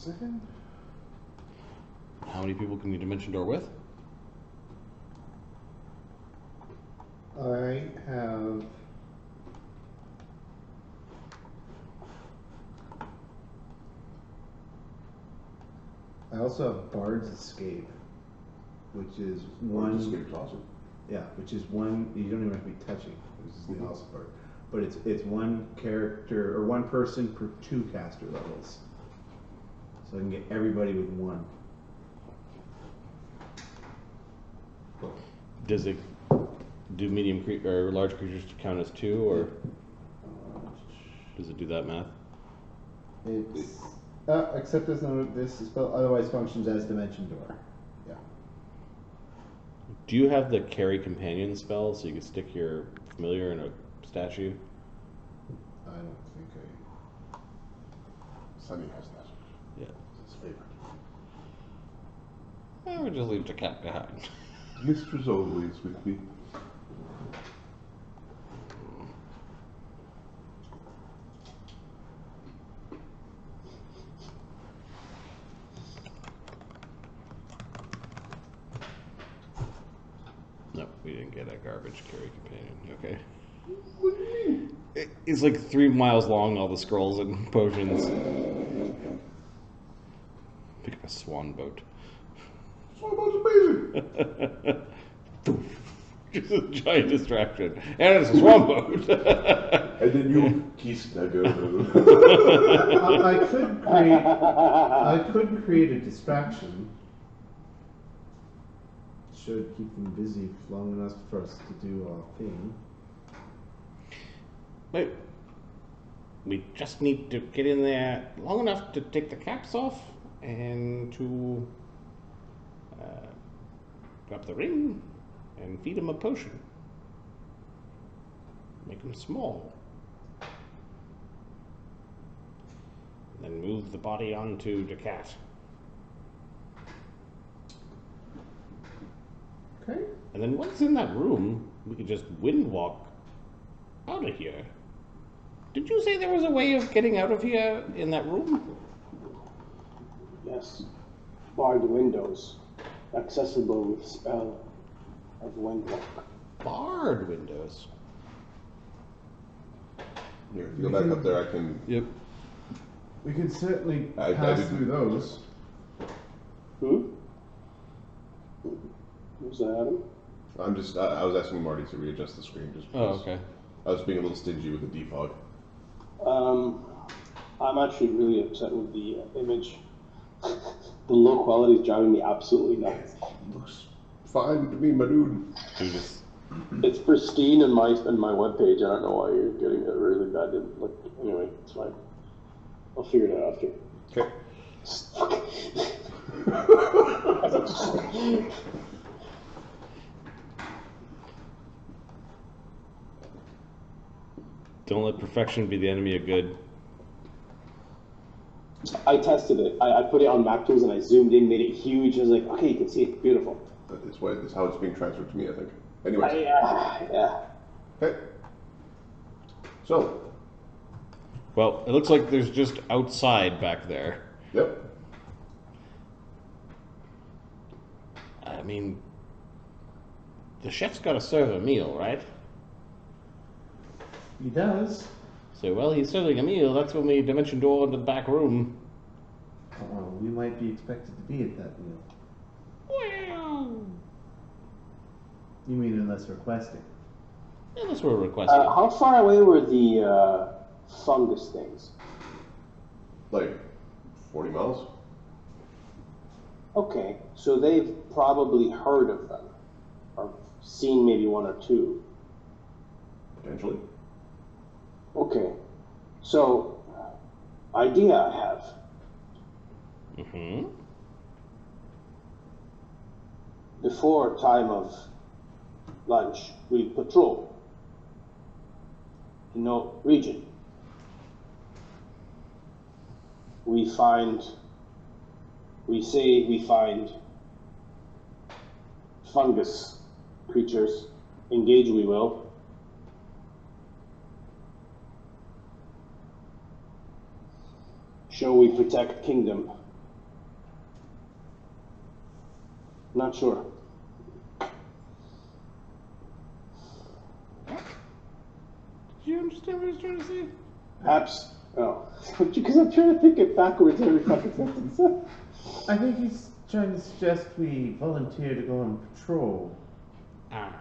second. How many people can you dimension door with? I have. I also have Bard's Escape, which is one. Bard's Escape's awesome. Yeah, which is one. You don't even have to be touching. This is the awesome part. But it's one character or one person per 2 caster levels. So I can get everybody with 1. Does it do medium or large creatures count as 2, or does it do that math? It's except as noted, this spell otherwise functions as Dimension Door. Yeah. Do you have the carry companion spell so you can stick your familiar in a statue? I don't think Sunny has that. Yeah. It's his favorite. I would just leave the cat behind. Mistress always with me. No, we didn't get a garbage carry companion. Okay. It's like 3 miles long, all the scrolls and potions. Pick up a swan boat. Swan boat's amazing! Just a giant distraction. And it's a swan boat. And then you kiss Chagga. I could create a distraction. Should keep them busy long enough for us to do our thing. Wait. We just need to get in there long enough to take the caps off and to grab the ring and feed him a potion. Make him small. Then move the body onto the cat. Okay. And then once in that room, we could just wind walk out of here. Did you say there was a way of getting out of here in that room? Yes. Barred windows. Accessible with spell of windwalk. Barred windows. Here, if you go back up there, I can. Yep. We can certainly I pass didn't- through those. Who's that, Adam? I'm just. I was asking Marty to readjust the screen just Oh, because okay. I was being a little stingy with the defog. I'm actually really upset with the image. The low quality is driving me absolutely nuts. Looks fine to me, my dude. You just It's pristine in my webpage. I don't know why you're getting a really bad. Like, anyway, it's fine. I'll figure it out after. Okay. don't let perfection be the enemy of good. I tested it. I put it on Mac Tools and I zoomed in, made it huge. I was like, okay, you can see it. Beautiful. It's how it's being transferred to me, I think. Anyways. Yeah. Okay. So. Well, it looks like there's just outside back there. Yep. I mean, the chef's got to serve a meal, right? He does. So, well, he's serving a meal. That's when we dimension door into the back room. Oh, we might be expected to be at that meal. Well, You mean unless requesting? unless we're requesting. How far away were the fungus things? Like 40 miles? Okay, so they've probably heard of them, or seen maybe one or two. Potentially. Okay, so idea I have. Mm-hmm. Before time of lunch, we patrol the region. We say we find fungus creatures. Engage we will. Show we protect kingdom. Not sure. Do you understand what he's trying to say? Perhaps. Oh, because I'm trying to think it backwards every fucking sentence. I think he's trying to suggest we volunteer to go on patrol, Ah.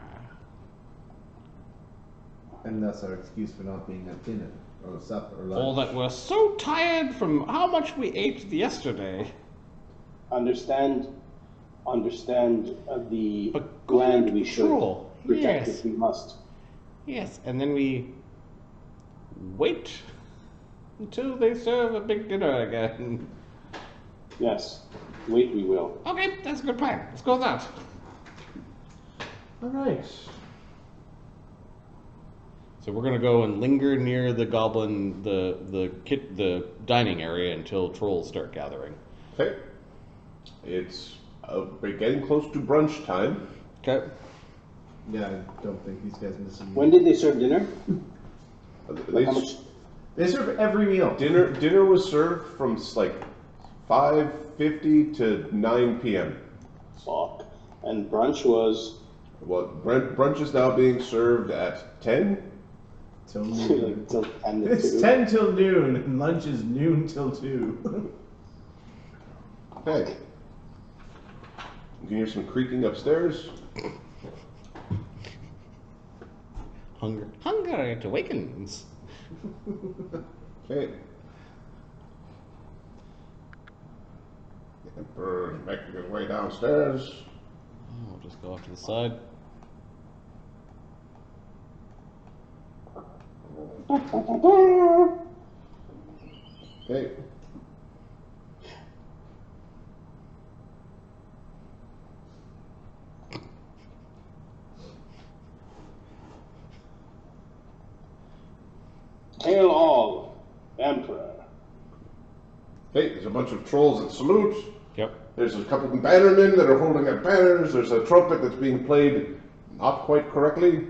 and that's our excuse for not being at dinner or supper or Or lunch. that we're so tired from how much we ate yesterday. Understand the But go land on we should patrol. protect Yes. if we must. Yes, and then we wait until they serve a big dinner again. Yes, wait we will. Okay, that's a good plan. Let's go with that. All right. So we're gonna go and linger near the goblin, the dining area until trolls start gathering. Okay. It's we're getting close to brunch time. Okay. Yeah, I don't think these guys miss a meal. When did they serve dinner? They How much? They serve every meal. Dinner was served from like 5:50 to 9 p.m. Fuck. And brunch was Well, brunch is now being served at 10. Till like noon. till 10 to It's 2. 10 till noon, and lunch is noon till 2. Okay. You can hear some creaking upstairs. Hunger. Hunger it awakens. Okay. The Emperor's making his way downstairs. We'll just go off to the side. Okay. Hail all, Emperor. Okay, there's a bunch of trolls that salute. Yep. There's a couple of bannermen that are holding up banners. There's a trumpet that's being played not quite correctly.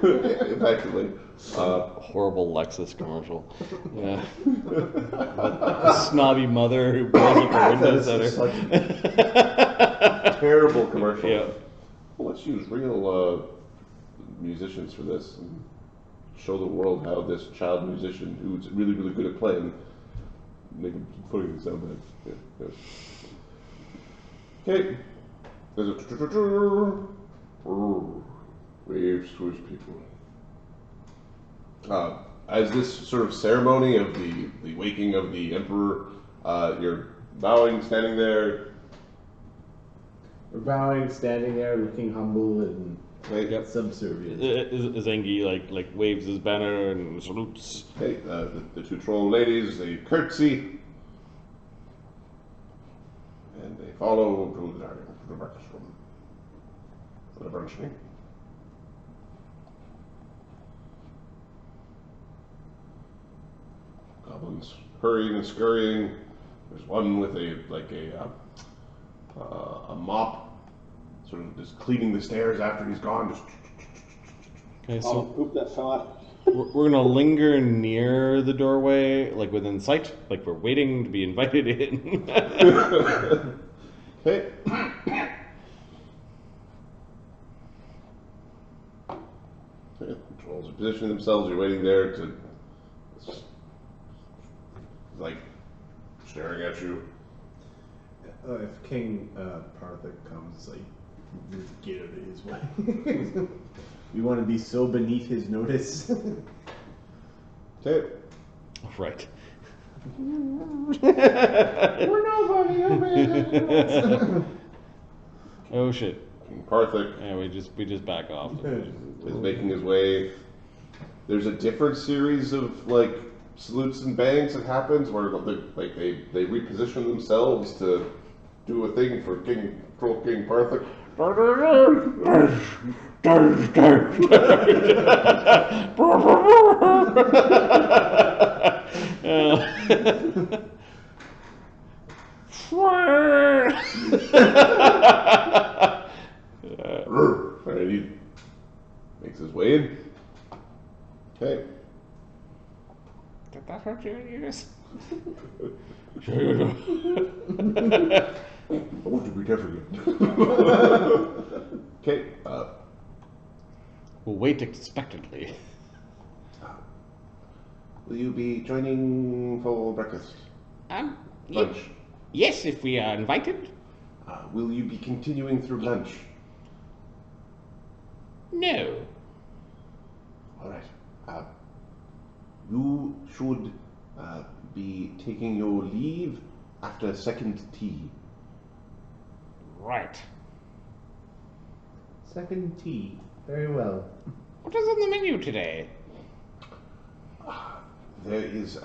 Effectively. Horrible Lexus commercial. Yeah. The snobby mother who blows up her windows at That's her. terrible commercial. Yeah. Well, let's use real musicians for this and show the world how this child musician who's really, really good at playing, make him putting it sound bad. Yeah, yeah. Okay. There's a waves towards people. As this sort of ceremony of the waking of the emperor, you're bowing, standing there. We're bowing, standing there, looking humble and Okay, subservient. Zengi like waves his banner and salutes. okay. The two troll ladies, they curtsy, and they follow to the breakfast room for the brunching. Goblins hurrying and scurrying. There's one with a mop, sort of just cleaning the stairs after he's gone. Just Okay, Oh, so poop that fell out. we're gonna linger near the doorway, like within sight, like we're waiting to be invited in. okay. Okay, trolls are positioning themselves. You're waiting there to, like, staring at you. If King Pahrule comes, like, just get out of his way. We want to be so beneath his notice. Okay. Right. We're nobody over. Oh shit. King Pahrule Yeah, we just back off. is making his way. There's a different series of like salutes and bangs that happens where they reposition themselves to do a thing for Troll King Pahrule. And he makes his way in. Okay. Did that hurt your ears? Sure you do. I want to be different. Okay. We'll wait expectantly. Will you be joining for breakfast? Ye- Lunch? yes, if we are invited. Will you be continuing through lunch? No. All right. You should be taking your leave after second tea. Right. Second tea. Very well. What is on the menu today? There is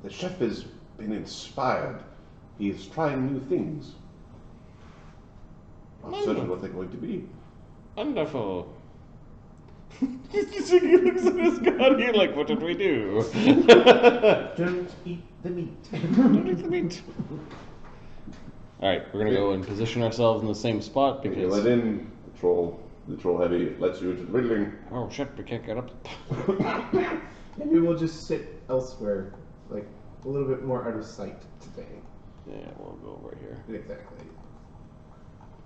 the chef has been inspired. He is trying new things. Not certain what they're going to be. Wonderful. He looks at his gun. You're like, what did we do? Don't eat the meat. Don't eat the meat. All right, we're gonna go and position ourselves in the same spot You because. let in the troll. The troll heavy lets you into the building. Oh shit, we can't get up. Maybe we'll just sit elsewhere, like a little bit more out of sight today. Yeah, we'll go over here. Exactly.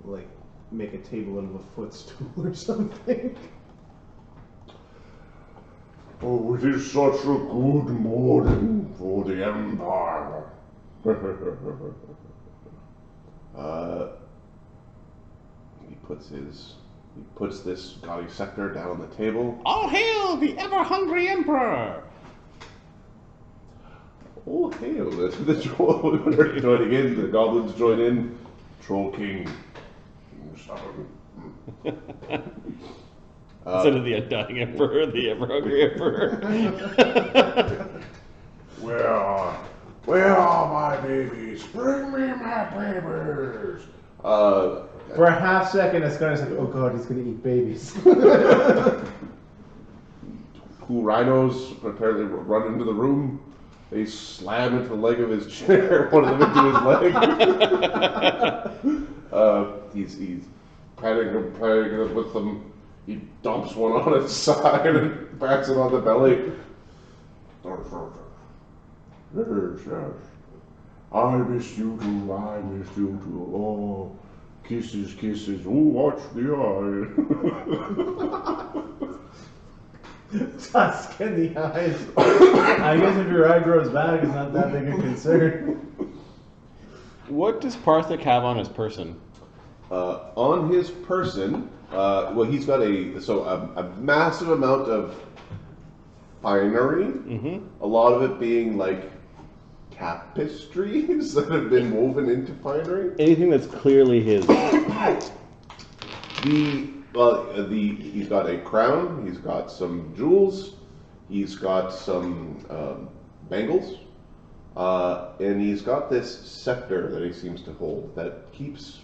Like make a table out of a footstool or something. Oh, it is such a good morning for the Empire. He puts this gaudy scepter down on the table. All hail the ever-hungry Emperor! Oh, hail! The troll are joining in. The goblins join in. Troll King. Instead of the undying emperor, the ever-hungry emperor. Where are my babies? Bring me my babies! For a half second, it's kind of like, oh god, he's gonna eat babies. Two rhinos apparently run into the room. They slam into the leg of his chair, one of them into his leg. He's patting him with them. He dumps one on its side and pats it on the belly. Yes. I miss you too, I miss you too. Oh, kisses. Oh, watch the eye. Tusk in the eyes. I guess if your eye grows back, it's not that big a concern. What does Parthic have on his person? On his person, well, he's got a massive amount of finery. Mm-hmm. A lot of it being like tapestries that have been woven into finery. Anything that's clearly his. He's got a crown. He's got some jewels. He's got some bangles, and he's got this scepter that he seems to hold that keeps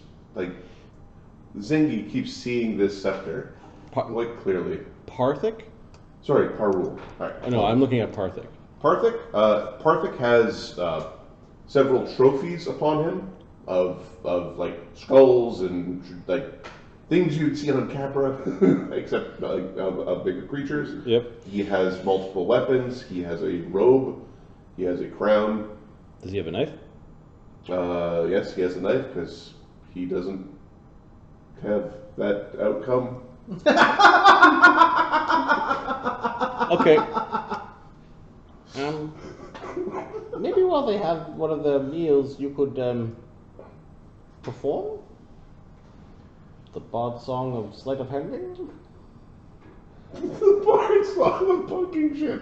Zengi keeps seeing this scepter quite clearly. Parthic? Sorry, Pahrule. Right. No, I'm looking at Parthic. Parthic has several trophies upon him of like skulls and like things you'd see on Capra, except of bigger creatures. Yep. He has multiple weapons. He has a robe. He has a crown. Does he have a knife? Yes, he has a knife because he doesn't have that outcome. Okay. Maybe while they have one of the meals, you could perform the bard song of sleight of handing. The bard's song of punking shit.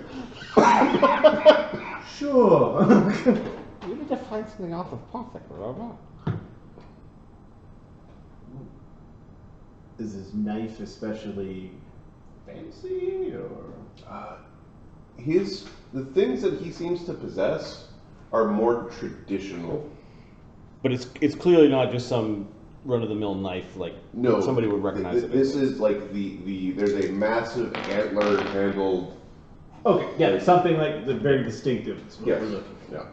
Sure. You need to find something off of Parthic, remember? Is his knife especially fancy, or? The things that he seems to possess are more traditional. But it's clearly not just some run-of-the-mill knife like somebody would recognize it. This is like there's a massive antler-handled. Okay, yeah, something like the very distinctive. Is what Yes. we're looking for. Yeah.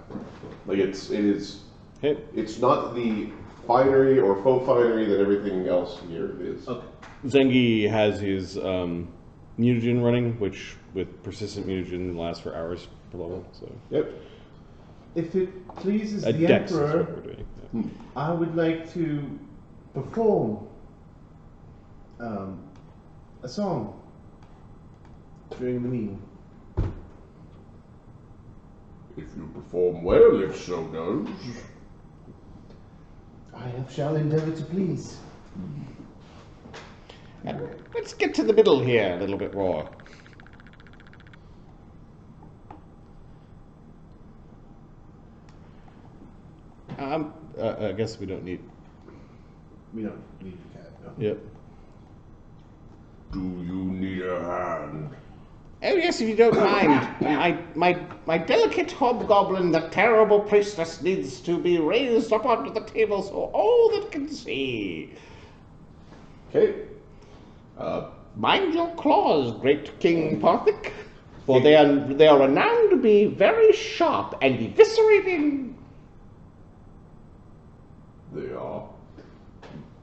Like it is. Hey. It's not the finery or faux finery that everything else here is. Okay. Zengi has his mutagen running, which with persistent mutagen lasts for hours. level. So Yep. If it pleases a the dex is Emperor, what we're doing. Yeah. I would like to perform a song during the meal. If you perform well, if so does. Shall endeavor to please. Let's get to the middle here a little bit more. I guess we don't need. We don't need the cat, no. Yep. Do you need a hand? Oh yes, if you don't mind. My delicate hobgoblin, the terrible priestess, needs to be raised up onto the table so all that can see. Okay. Mind your claws, great King Parthic, for they are renowned to be very sharp and eviscerating. They are.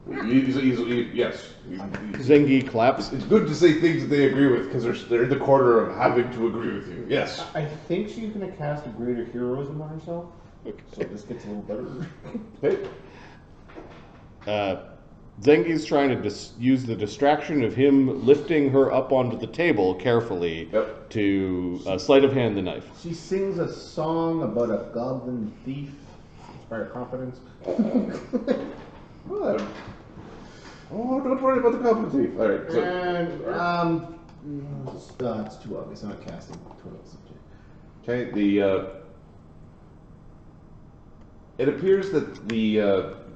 Yes. Zengi claps. It's good to say things that they agree with because they're in the corner of having to agree with you. Yes. I think she's going to cast a greater heroism on herself. So this gets a little better. Okay. Zengi's trying to use the distraction of him lifting her up onto the table carefully to sleight of hand the knife. She sings a song about a goblin thief. Inspire confidence. Well, don't worry about the competency. All right. So, And it's too obvious. I'm not casting 12 subject. okay. It appears that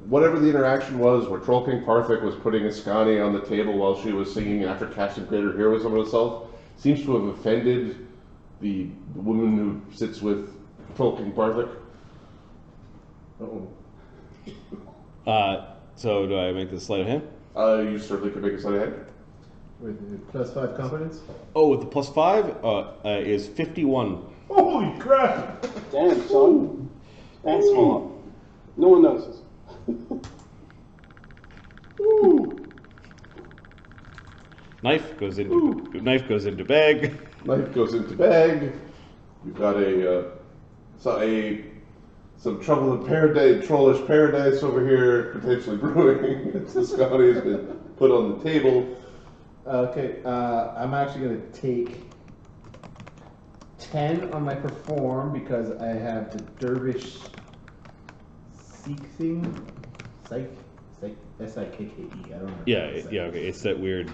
whatever the interaction was, where Troll King Parthic was putting Ascani on the table while she was singing after casting Greater Heroism on herself, seems to have offended the woman who sits with Troll King Parthic. So do I make this sleight of hand? You certainly could make a sleight of hand. With +5 confidence? Oh, with the +5 is 51. Holy crap! Damn, son. That's small. No one notices. Knife goes into bag. Knife goes into bag. We've got some trouble in paradise, trollish paradise over here, potentially brewing. Scotty has been put on the table. Okay, I'm actually going to take 10 on my perform because I have the dervish seek thing. Psych? S-I-K-K-E. I don't know. Yeah, okay. It's that weird.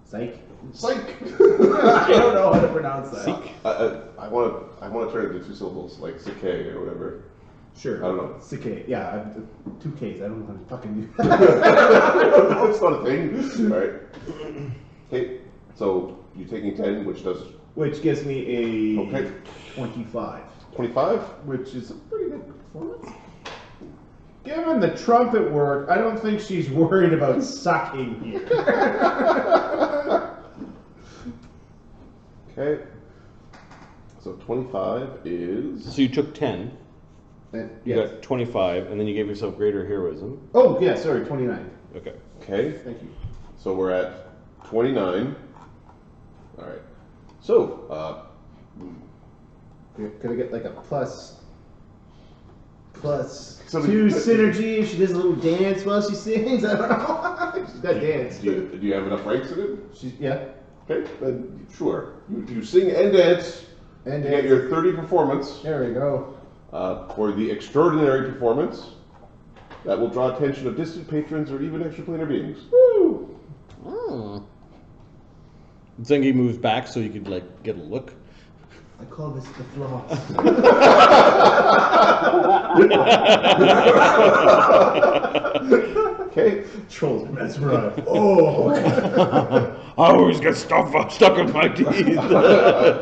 Psych? Psych! I don't know how to pronounce that. Seek? I want to turn it into 2 syllables, like Sike or whatever. Sure. I don't know. Sike. Yeah, I have 2 Ks. I don't know how to fucking do that. That's not a thing. All right. Okay, so you're taking 10, which does... Which gives me a Okay. 25. 25? Which is a pretty good performance. Given the trumpet work, I don't think she's worried about sucking here. Okay. So 25 is... So you took 10. You Yes. got 25, and then you gave yourself greater heroism. Oh, yeah, sorry, 29. Okay. Okay. Thank you. So we're at 29. All right. So, Could I get like a plus So 2 synergy if she does a little dance while she sings? I don't know. She's got dance. do you have enough ranks in it? Yeah. Okay, then sure. You sing and dance. And You get your 30 performance. There we go. For the extraordinary performance, that will draw attention of distant patrons or even extraplanar beings. Woo! Zengi moves back so you could like get a look. I call this the floss. Okay. Trolls mesmerized. Oh! I always get stuck in my teeth. I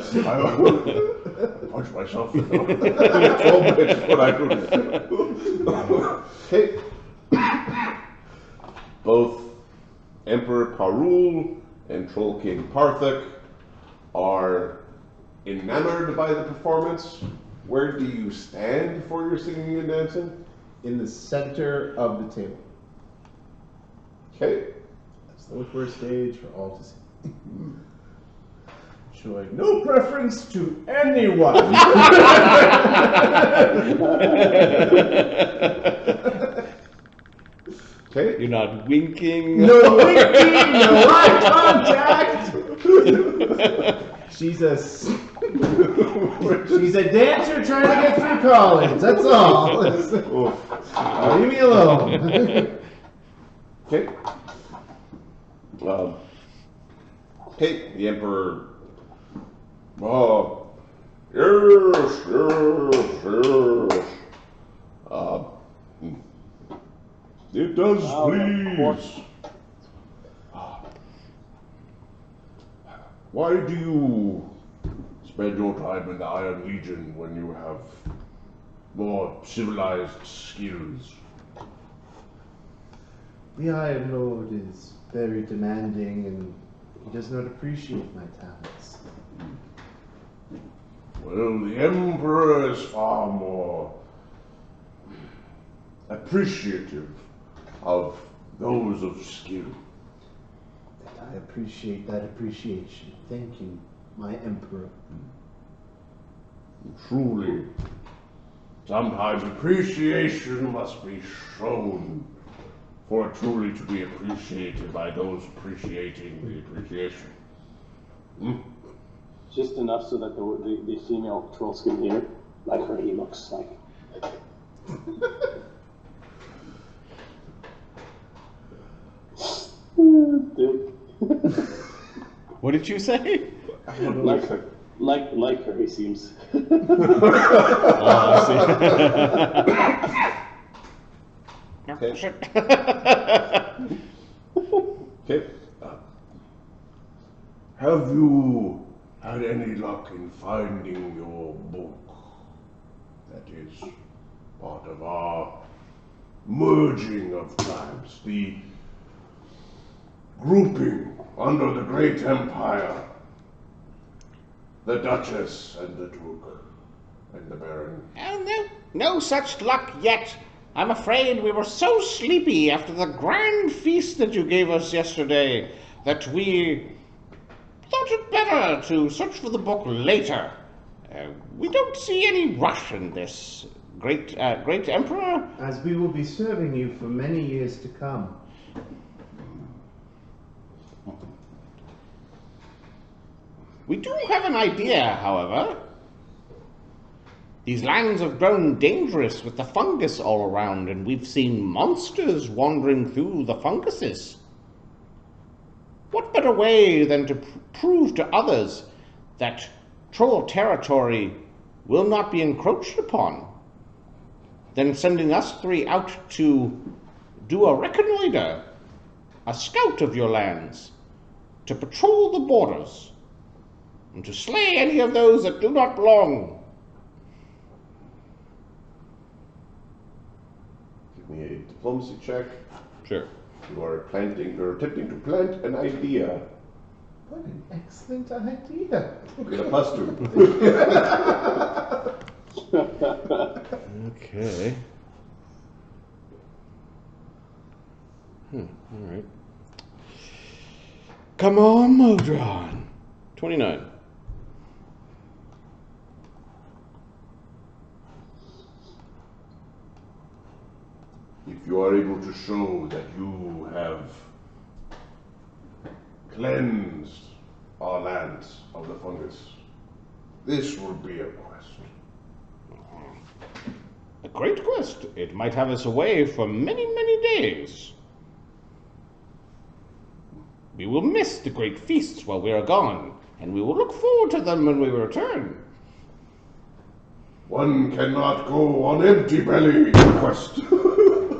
punch myself. 12 minutes is what I do. Okay. Both Emperor Pahrule and Troll King Parthic are enamored by the performance. Where do you stand for your singing and dancing? In the center of the table. Okay. That's the first stage for all to see. showing no preference to anyone. Okay. You're not winking. No winking, no eye contact. She's a dancer trying to get through college. That's all. Leave me alone. Okay. Okay, the Emperor. Yes. It does, please. Why do you spend your time in the Iron Legion when you have more civilized skills? The Iron Lord is very demanding and he does not appreciate my talents. Well, the Emperor is far more appreciative of those of skill. I appreciate that appreciation. Thank you, my Emperor. Truly, sometimes appreciation must be shown for it truly to be appreciated by those appreciating the appreciation. Just enough so that the female trolls can hear, like her he looks like. What did you say? Like her. Like her, he seems. Oh, Okay. Okay. Have you had any luck in finding your book? That is part of our merging of tribes, the grouping under the great empire, the Duchess and the Duke and the Baron. Oh, no such luck yet. I'm afraid we were so sleepy after the grand feast that you gave us yesterday that we thought it better to search for the book later. We don't see any rush in this, great Emperor. As we will be serving you for many years to come. We do have an idea, however. These lands have grown dangerous with the fungus all around, and we've seen monsters wandering through the funguses. What better way than to prove to others that troll territory will not be encroached upon than sending us three out to do a reconnoiter, a scout of your lands, to patrol the borders, and to slay any of those that do not belong. Give me a diplomacy check. Sure. You are attempting to plant an idea. What an excellent idea. Get a +2. Okay. All right. Come on, Modron. 29. If you are able to show that you have cleansed our lands of the fungus, this will be a quest. A great quest. It might have us away for many, many days. We will miss the great feasts while we are gone, and we will look forward to them when we return. One cannot go on empty belly quest.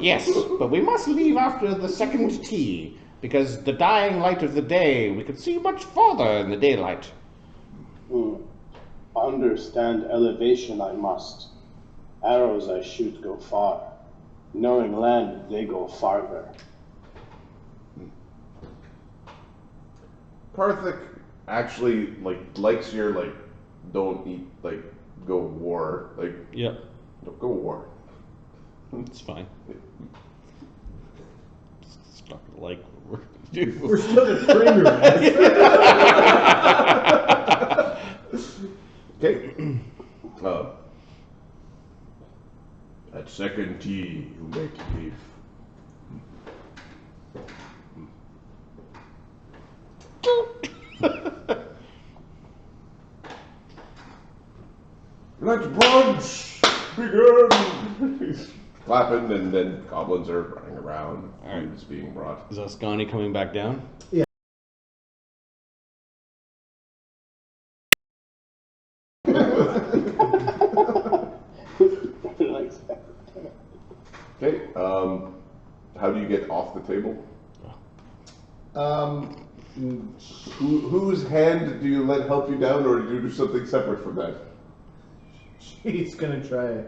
Yes, but we must leave after the second tea, because the dying light of the day, we could see much farther in the daylight. Understand elevation I must. Arrows I shoot go far. Knowing land, they go farther. Karthik actually likes your don't eat go war Yep. don't go war. It's fine. It's not like what we're doing. We're still at Kramer. Leave. Let's brunch begin. He's clapping, and then goblins are running around. Alright. Food's being brought. Is Ascani coming back down? Okay. How do you get off the table? Whose hand do you let help you down, or do you do something separate from that? She's gonna try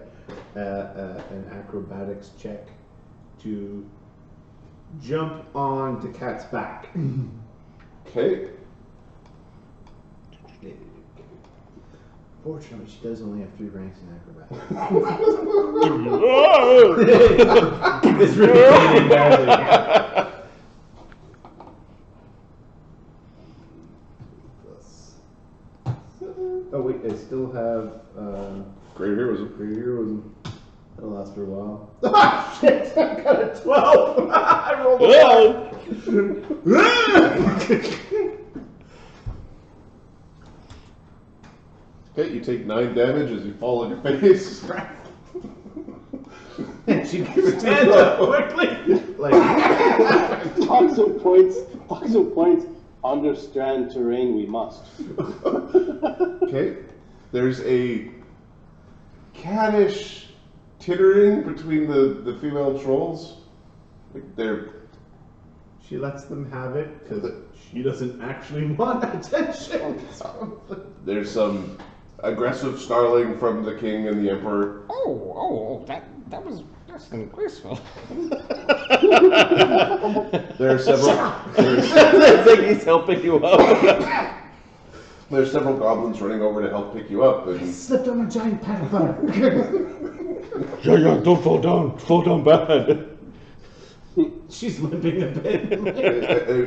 an acrobatics check to jump on to Cat's back. Okay. Fortunately, she does only have 3 ranks in acrobatics. It's really getting badly. Oh wait, I still have Great heroism. Great Heroism. That'll last for a while. Ah, shit! I got a 12! I rolled a 1! Okay, you take 9 damage as you fall on your face. And she stands up quickly! Like, Toxic points. Understand terrain we must. Okay. There's a cattish tittering between the female trolls. Like they're she lets them have it because she doesn't actually want attention. there's some aggressive snarling from the king and the emperor. That was less than graceful. There are several. It's like he's helping you up. There's several goblins running over to help pick you up, and Slipped on a giant pat of butter. Yeah, don't fall down. Fall down bad. She's limping a bit.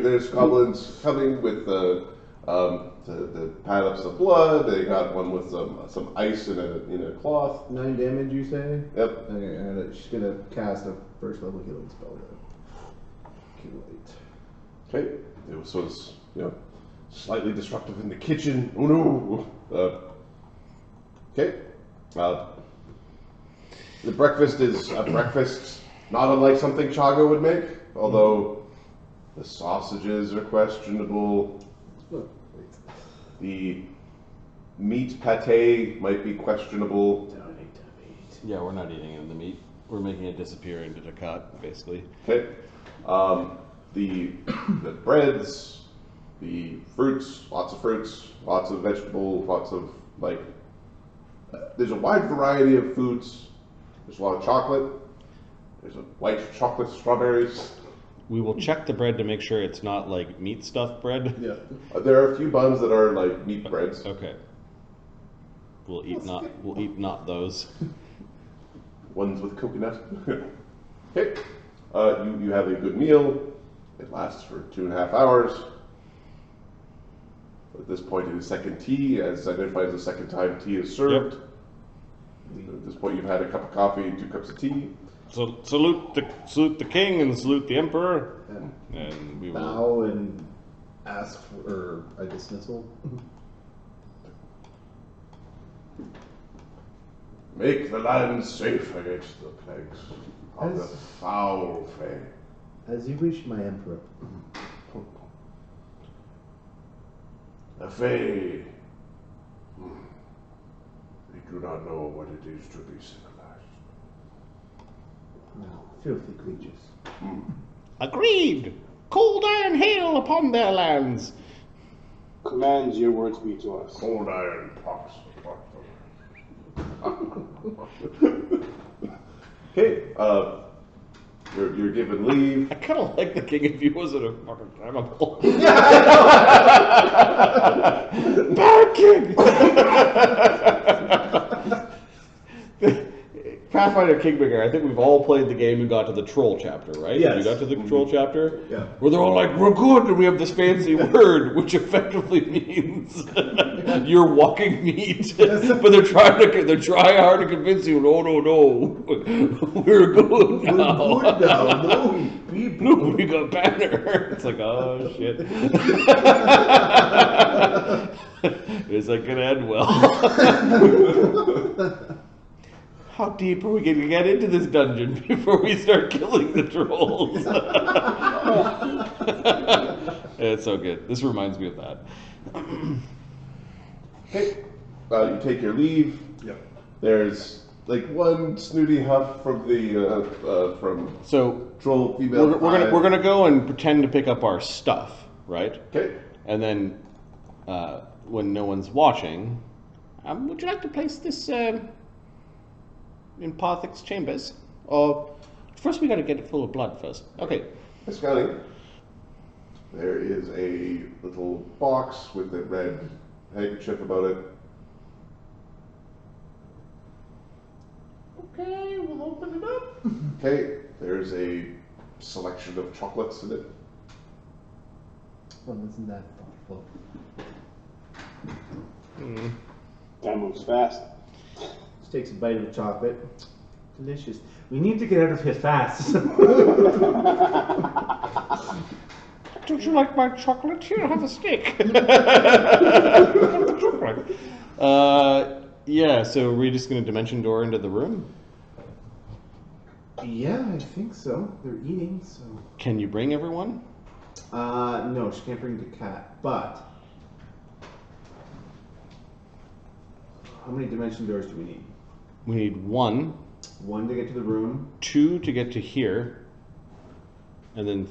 there's goblins coming with the paddles of blood. They got one with some ice in a cloth. 9 damage, you say? Yep. Okay, and she's gonna cast a first level healing spell to kill it. Okay. It was slightly disruptive in the kitchen. Oh no. Okay. The breakfast is a breakfast not unlike something Chagga would make, although the sausages are questionable. The meat pate might be questionable. Yeah, we're not eating the meat. We're making it disappear into the cut, basically. Okay. The breads, the fruits, lots of vegetables, lots of there's a wide variety of foods. There's a lot of chocolate. There's a white chocolate strawberries. We will check the bread to make sure it's not like meat stuffed bread. Yeah. There are a few buns that are like meat breads. Okay. We'll eat not those. Ones with coconut. Okay. You have a good meal. It lasts for 2.5 hours. At this point, it is second tea, as identified as the second time tea is served. Yep. At this point, you've had a cup of coffee and 2 cups of tea. So salute the king and salute the emperor, and we will. Bow and ask for a dismissal. Make the land safe against the plagues of the foul fae. As you wish, my emperor. The fae, they do not know what it is to be civilized. No, filthy creatures. Agreed. Cold iron hail upon their lands. Commands your words be to us. Cold iron pox. Okay, you're given leave. I kind of like the king if he wasn't a fucking cannibal. Bad king. Pathfinder Kingmaker, I think we've all played the game and got to the troll chapter, right? Yes. We got to the troll chapter? Yeah. Where they're all like, we're good, and we have this fancy word, which effectively means you're walking meat. But they're trying hard to convince you, no, we're good now. We're good now. No, No, we got banner. It's like, oh shit. It's not gonna end well. How deep are we gonna get into this dungeon before we start killing the trolls? It's so good. This reminds me of that. Okay. You take your leave. Yep. There's like one snooty huff from the So troll female. we're gonna go and pretend to pick up our stuff, right? Okay. And then when no one's watching, would you like to place this in Parthic's chambers? Or first we gotta get it full of blood first. Okay. Scouting. There is a little box with a red handkerchief about it. Okay, we'll open it up. Okay. There's a selection of chocolates in it. Well, isn't that thoughtful? Time moves fast. Just takes a bite of the chocolate. Delicious. We need to get out of here fast. Don't you like my chocolate? Here, have a stick. Have the chocolate. Yeah, so we're just gonna dimension door into the room? Yeah, I think so. They're eating, so. Can you bring everyone? No, she can't bring the cat, but. How many dimension doors do we need? We need 1, One to get to the room. 2 to get to here, and then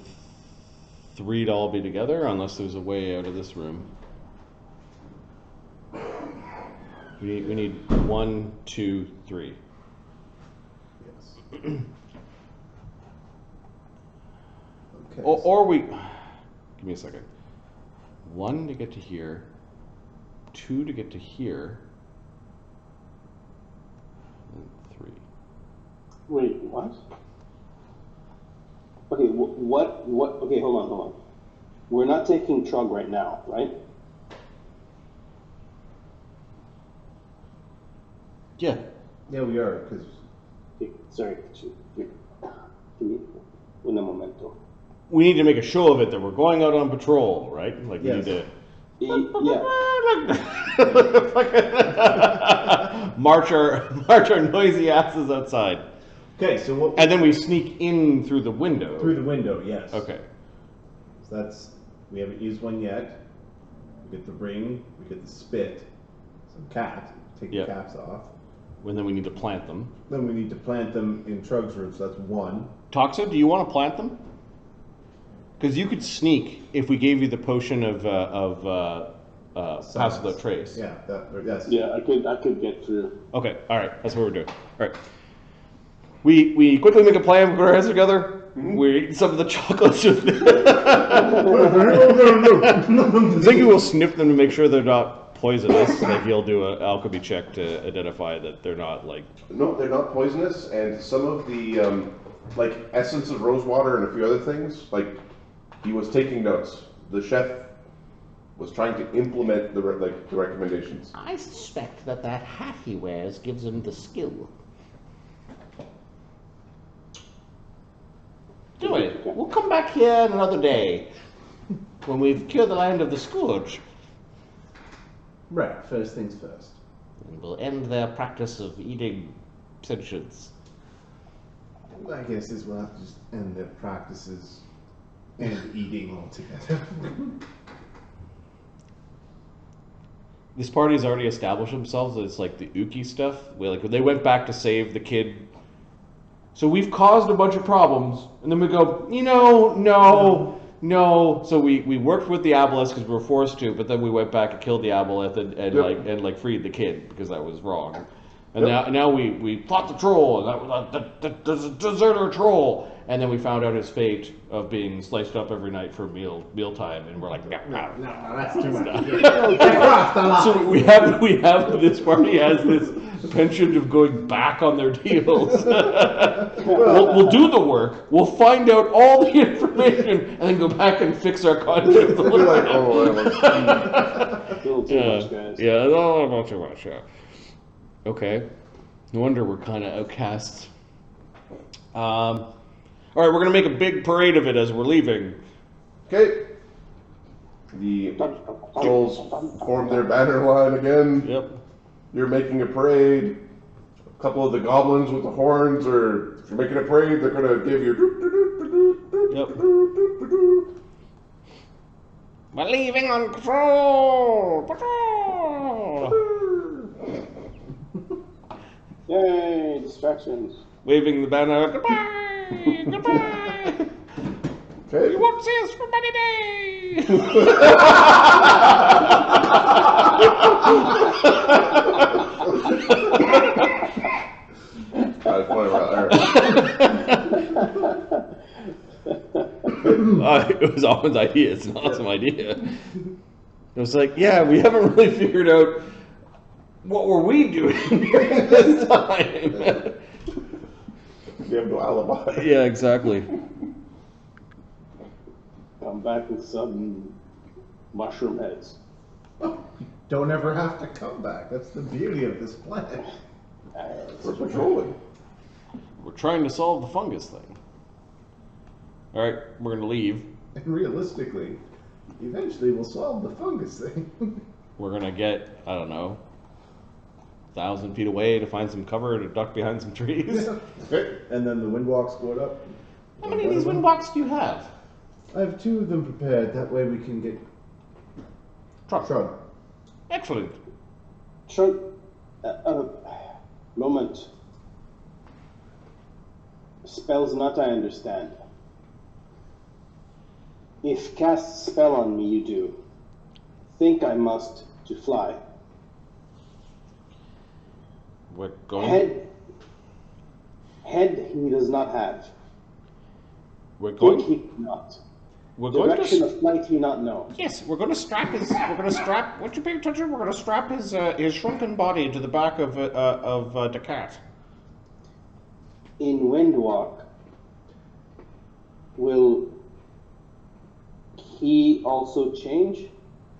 3 to all be together, unless there's a way out of this room. We need 1, 2, 3. Yes. Okay. Or we... Give me a second. 1 to get to here, 2 to get to here, and 3. Wait, what? Okay, what? Okay, hold on. We're not taking Trug right now, right? Yeah. Yeah, we are, because. Okay, sorry. Give me un momento. We need to make a show of it that we're going out on patrol, right? Like we Yes. need to Yeah. march our noisy asses outside, Okay, so what? and then we sneak in through the window. Through the window, yes. Okay. So that's. We haven't used one yet. We get the ring, we get the spit, some cat, take Yep. the caps off. And then we need to plant them. Then we need to plant them in Trug's room, so that's 1. Toxo, do you want to plant them? Because you could sneak if we gave you the potion of Pass Without Trace. Yeah, that's. Yeah, I could get through. Okay, all right, that's what we're doing. All right. We quickly make a plan, put our heads together. We're eating some of the chocolates. Ziggy will sniff them to make sure they're not poisonous. Like he'll do an alchemy check to identify that they're not like. No, they're not poisonous, and some of the like essence of rosewater and a few other things. Like he was taking notes. The chef was trying to implement the recommendations. I suspect that hat he wears gives him the skill. Anyway, we'll come back here another day when we've cured the land of the scourge. Right, first things first. And we'll end their practice of eating sentients. I guess is we'll have to just end their practices and eating altogether. This party's already established themselves. It's like the Uki stuff. They went back to save the kid. So we've caused a bunch of problems, and then we go, no. So we worked with the aboleth because we were forced to, but then we went back and killed the aboleth and freed the kid because that was wrong. And now we fought the troll, and that was the deserter troll, and then we found out his fate of being sliced up every night for mealtime, and we're like, no, that's too much. Across the line. So we have this party has penchant of going back on their deals. We'll do the work. We'll find out all the information and then go back and fix our contract. They'll be like, oh, that was It's a little too much, guys. Yeah, a little too much. Yeah. Okay. No wonder we're kind of outcasts. All right, we're gonna make a big parade of it as we're leaving. Okay. The trolls form their banner line again. Yep. You're making a parade. A couple of the goblins with the horns are, if you're making a parade, they're gonna give you. Yep. We're leaving on patrol! Patrol! Yay, distractions. Waving the banner. Goodbye. Goodbye! Okay. You won't see us for many days! That's funny right there. It was Owen's idea. It's an awesome idea. It was like, yeah, we haven't really figured out what were we doing during this time. You have no alibi. Yeah, exactly. Come back with some mushroom heads. Don't ever have to come back. That's the beauty of this plan. We're patrolling. We're trying to solve the fungus thing. All right, we're gonna leave. And realistically, eventually we'll solve the fungus thing. We're gonna get, I don't know, 1,000 feet away to find some cover to duck behind some trees. Okay. And then the windwalks go up. How many of these windwalks do you have? I have 2 of them prepared. That way we can get Trug. Excellent. Trunk, moment. Spells not I understand. If cast spell on me you do, think I must to fly. We're going. Head he does not have. We're Think going. he cannot. We're going Direction to. of flight he not know. Yes, we're going to strap his. We're going to strap. What you paying attention? We're going to strap his shrunken body to the back of the cat. In Windwalk, will he also change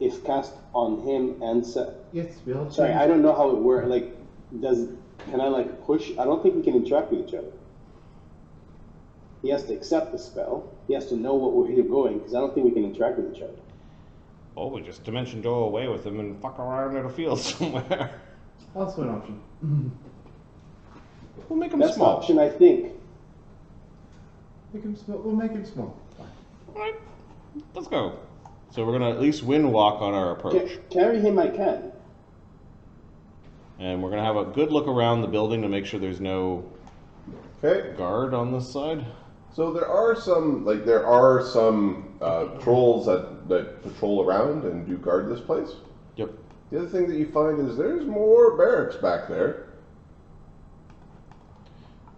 if cast on him and set? Yes, we all Sorry, I don't know how it works. Like, can I like push? I don't think we can interact with each other. He has to accept the spell. He has to know what we're going, because I don't think we can interact with each other. Oh, we just dimension door away with him and fuck around in a field somewhere. Also an option. We'll make him That's small. the option, I think. Make him small. We'll make him small. Fine. All right, let's go. So we're gonna at least wind walk on our approach, Carry him, I can. and we're gonna have a good look around the building to make sure there's no Okay. guard on this side. So there are some trolls that patrol around and do guard this place. Yep. The other thing that you find is there's more barracks back there.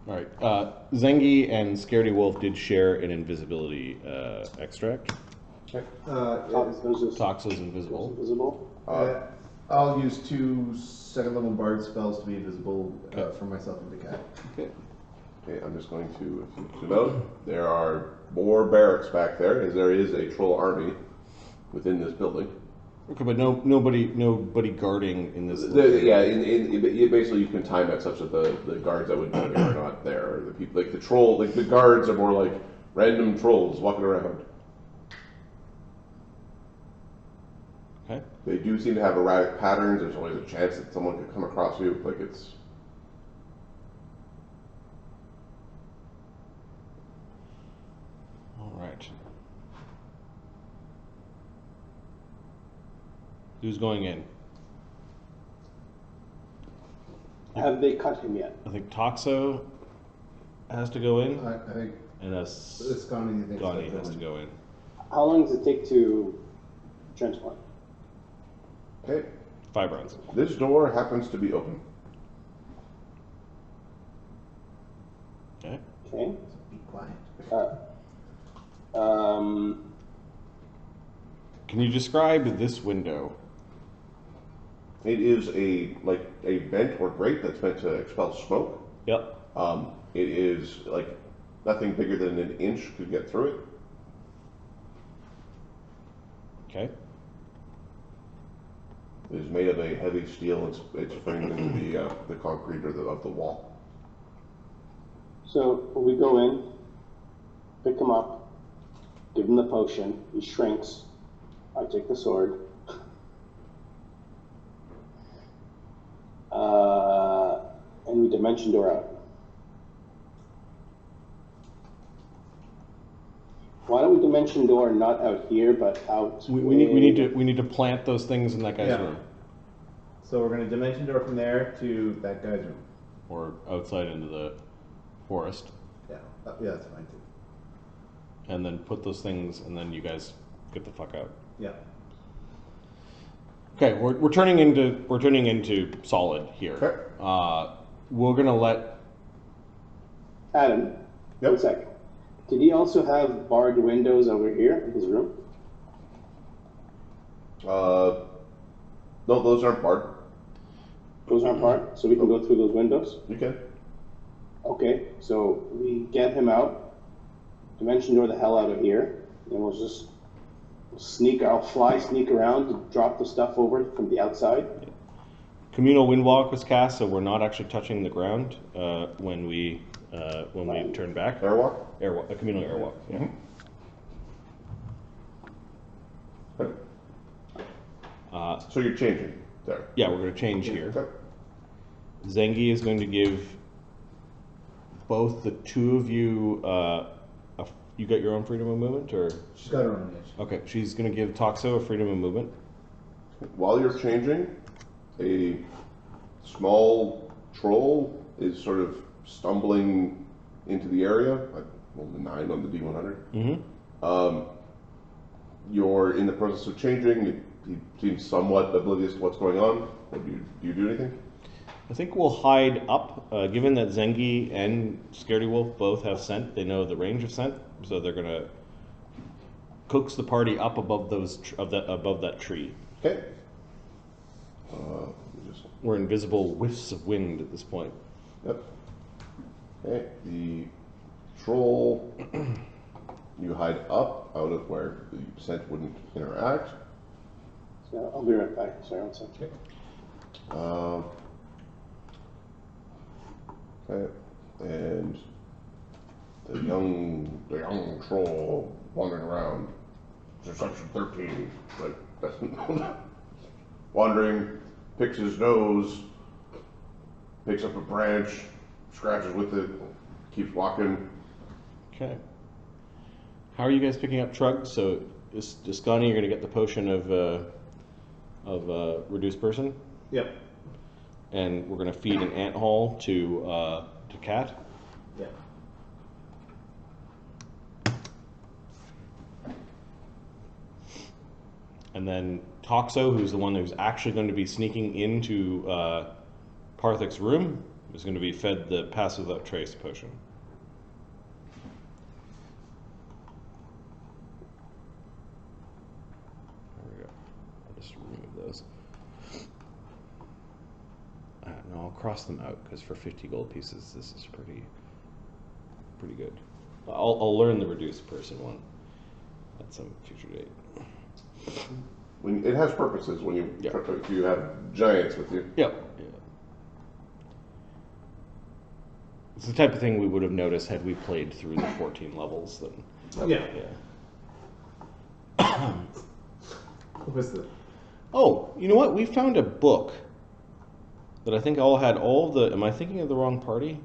All right. Zengi and Scaredy Wolf did share an invisibility extract. Okay. Tox is invisible. Visible. I'll use 2 second-level bard spells to be invisible for myself and the cat. Okay. Okay, I'm just going to note there are more barracks back there, as there is a troll army within this building. Okay, but nobody guarding in this. Location. Yeah, basically you can time it such that the guards that would be there are not there. Or the people, like the troll, like the guards are more like random trolls walking around. Okay. They do seem to have erratic patterns. There's always a chance that someone could come across you. Like it's. All right. Who's going in? Have they cut him yet? I think Toxo has to go in, I think and it's Gani thinks Gani has to go in. How long does it take to transport? Okay. 5 rounds. This door happens to be open. Okay. Okay. Be quiet. Can you describe this window? It is a vent or grate that's meant to expel smoke. Yep. It is like nothing bigger than an inch could get through it. Okay. It is made of a heavy steel. It's framed into the concrete of the wall. So we go in, pick him up, give him the potion. He shrinks. I take the sword. And we dimension door out. Why don't we dimension door not out here, but out? We need to plant those things in that guy's room, So we're going to dimension door from there to that guy's room. or outside into the forest, Yeah, yeah, that's fine too. and then put those things, and then you guys get the fuck out. Yeah. Okay, we're turning into solid here. Okay. We're gonna let. Adam, Yep. 1 second. Did he also have barred windows over here in his room? No, those aren't barred. Those aren't barred, so we can go through those windows? You can. Okay, so we get him out, dimension door the hell out of here, and we'll just sneak around, drop the stuff over from the outside. Communal windwalk was cast, so we're not actually touching the ground when we turn back. Airwalk? Airwalk, a communal airwalk. Yeah. Okay. So you're changing there. Yeah, we're going to change here. Okay. Zengi is going to give both the two of you. You got your own freedom of movement, or She's got her own niche. okay? She's going to give Toxo a freedom of movement. While you're changing, a small troll is sort of stumbling into the area. I rolled a 9 on the D100. Mm-hmm. You're in the process of changing. He seems somewhat oblivious to what's going on. Do you do anything? I think we'll hide up, given that Zengi and Scaredy Wolf both have scent. They know the range of scent, so they're going to coax the party up above above that tree. Okay. We're invisible whiffs of wind at this point. Yep. Okay. The troll, you hide up out of where the scent wouldn't interact. So I'll be right back. Sorry, 1 second. Okay. And the young troll wandering around. Section 13, but doesn't wandering, picks his nose, picks up a branch, scratches with it, keeps walking. Okay. How are you guys picking up Trug? So, Scotty, you're going to get the potion of reduced person, Yep. and we're going to feed an ant haul to Cat. Yeah. And then Toxo, who's the one who's actually going to be sneaking into Parthic's room, is going to be fed the Pass Without Trace potion. There we go. I'll just remove those. No, I'll cross them out, because for 50 gold pieces, this is pretty good. I'll learn the reduced person one at some future date. When it has purposes when you if you have giants with you. Yep. Yeah. It's the type of thing we would have noticed had we played through the 14 levels. Then. Yeah. Yeah. What was the? Oh, you know what? We found a book that I think had all the. Am I thinking of the wrong party?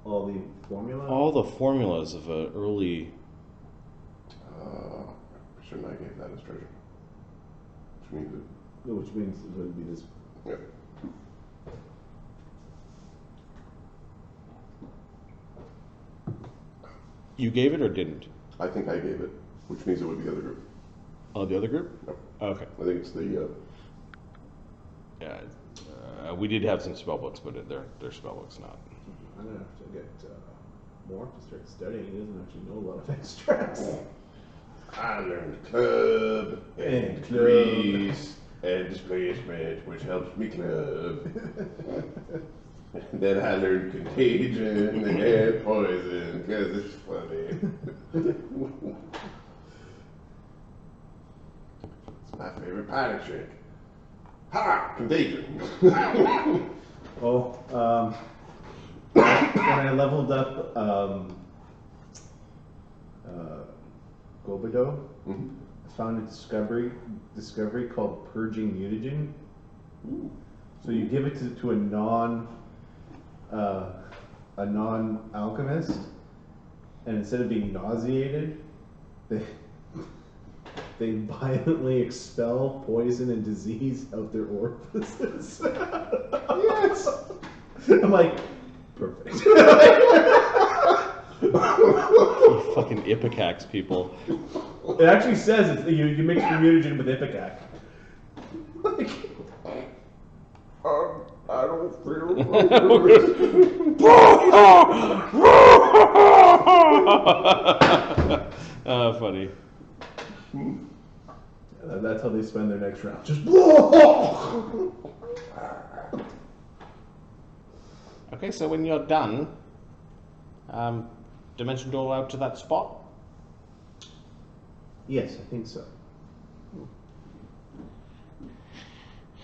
All the formula? All the formulas of an early. I'm certain I gave that as treasure. Which means it would be this. Yeah. You gave it or didn't? I think I gave it, which means it would be the other group. Oh, the other group? Yep. Okay. I think it's the. Yeah. We did have some spell books, but they're spell books not. I'm gonna have to get more to start studying. He doesn't actually know a lot of extracts. I learned club and club. grease and displacement, which helps me club. Then I learned contagion and poison, because it's funny. It's my favorite pirate trick. Ha! Contagion. Oh, when I leveled up Gobido, I found a discovery called purging mutagen. So you give it to a non-alchemist, and instead of being nauseated, they violently expel poison and disease out their orifices. Yes! I'm like, perfect. You fucking Ipecac people. It actually says you mix your mutagen with Ipecac. Like, I don't feel Oh, funny. that's how they spend their next round. Just Okay, so when you're done, dimension door out to that spot. Yes, I think so.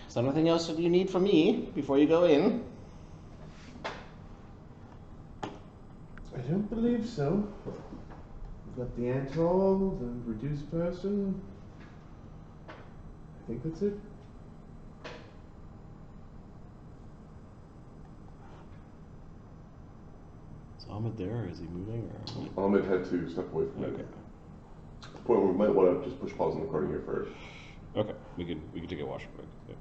Is there anything else that you need from me before you go in? I don't believe so. We've got the ant-roll, the reduced person. I think that's it. Is Ahmed there, or is he moving? Or... Ahmed had to step away from it. Okay. Point where we might want to just push pause on the recording here first. Okay, we can take a wash break. Yeah.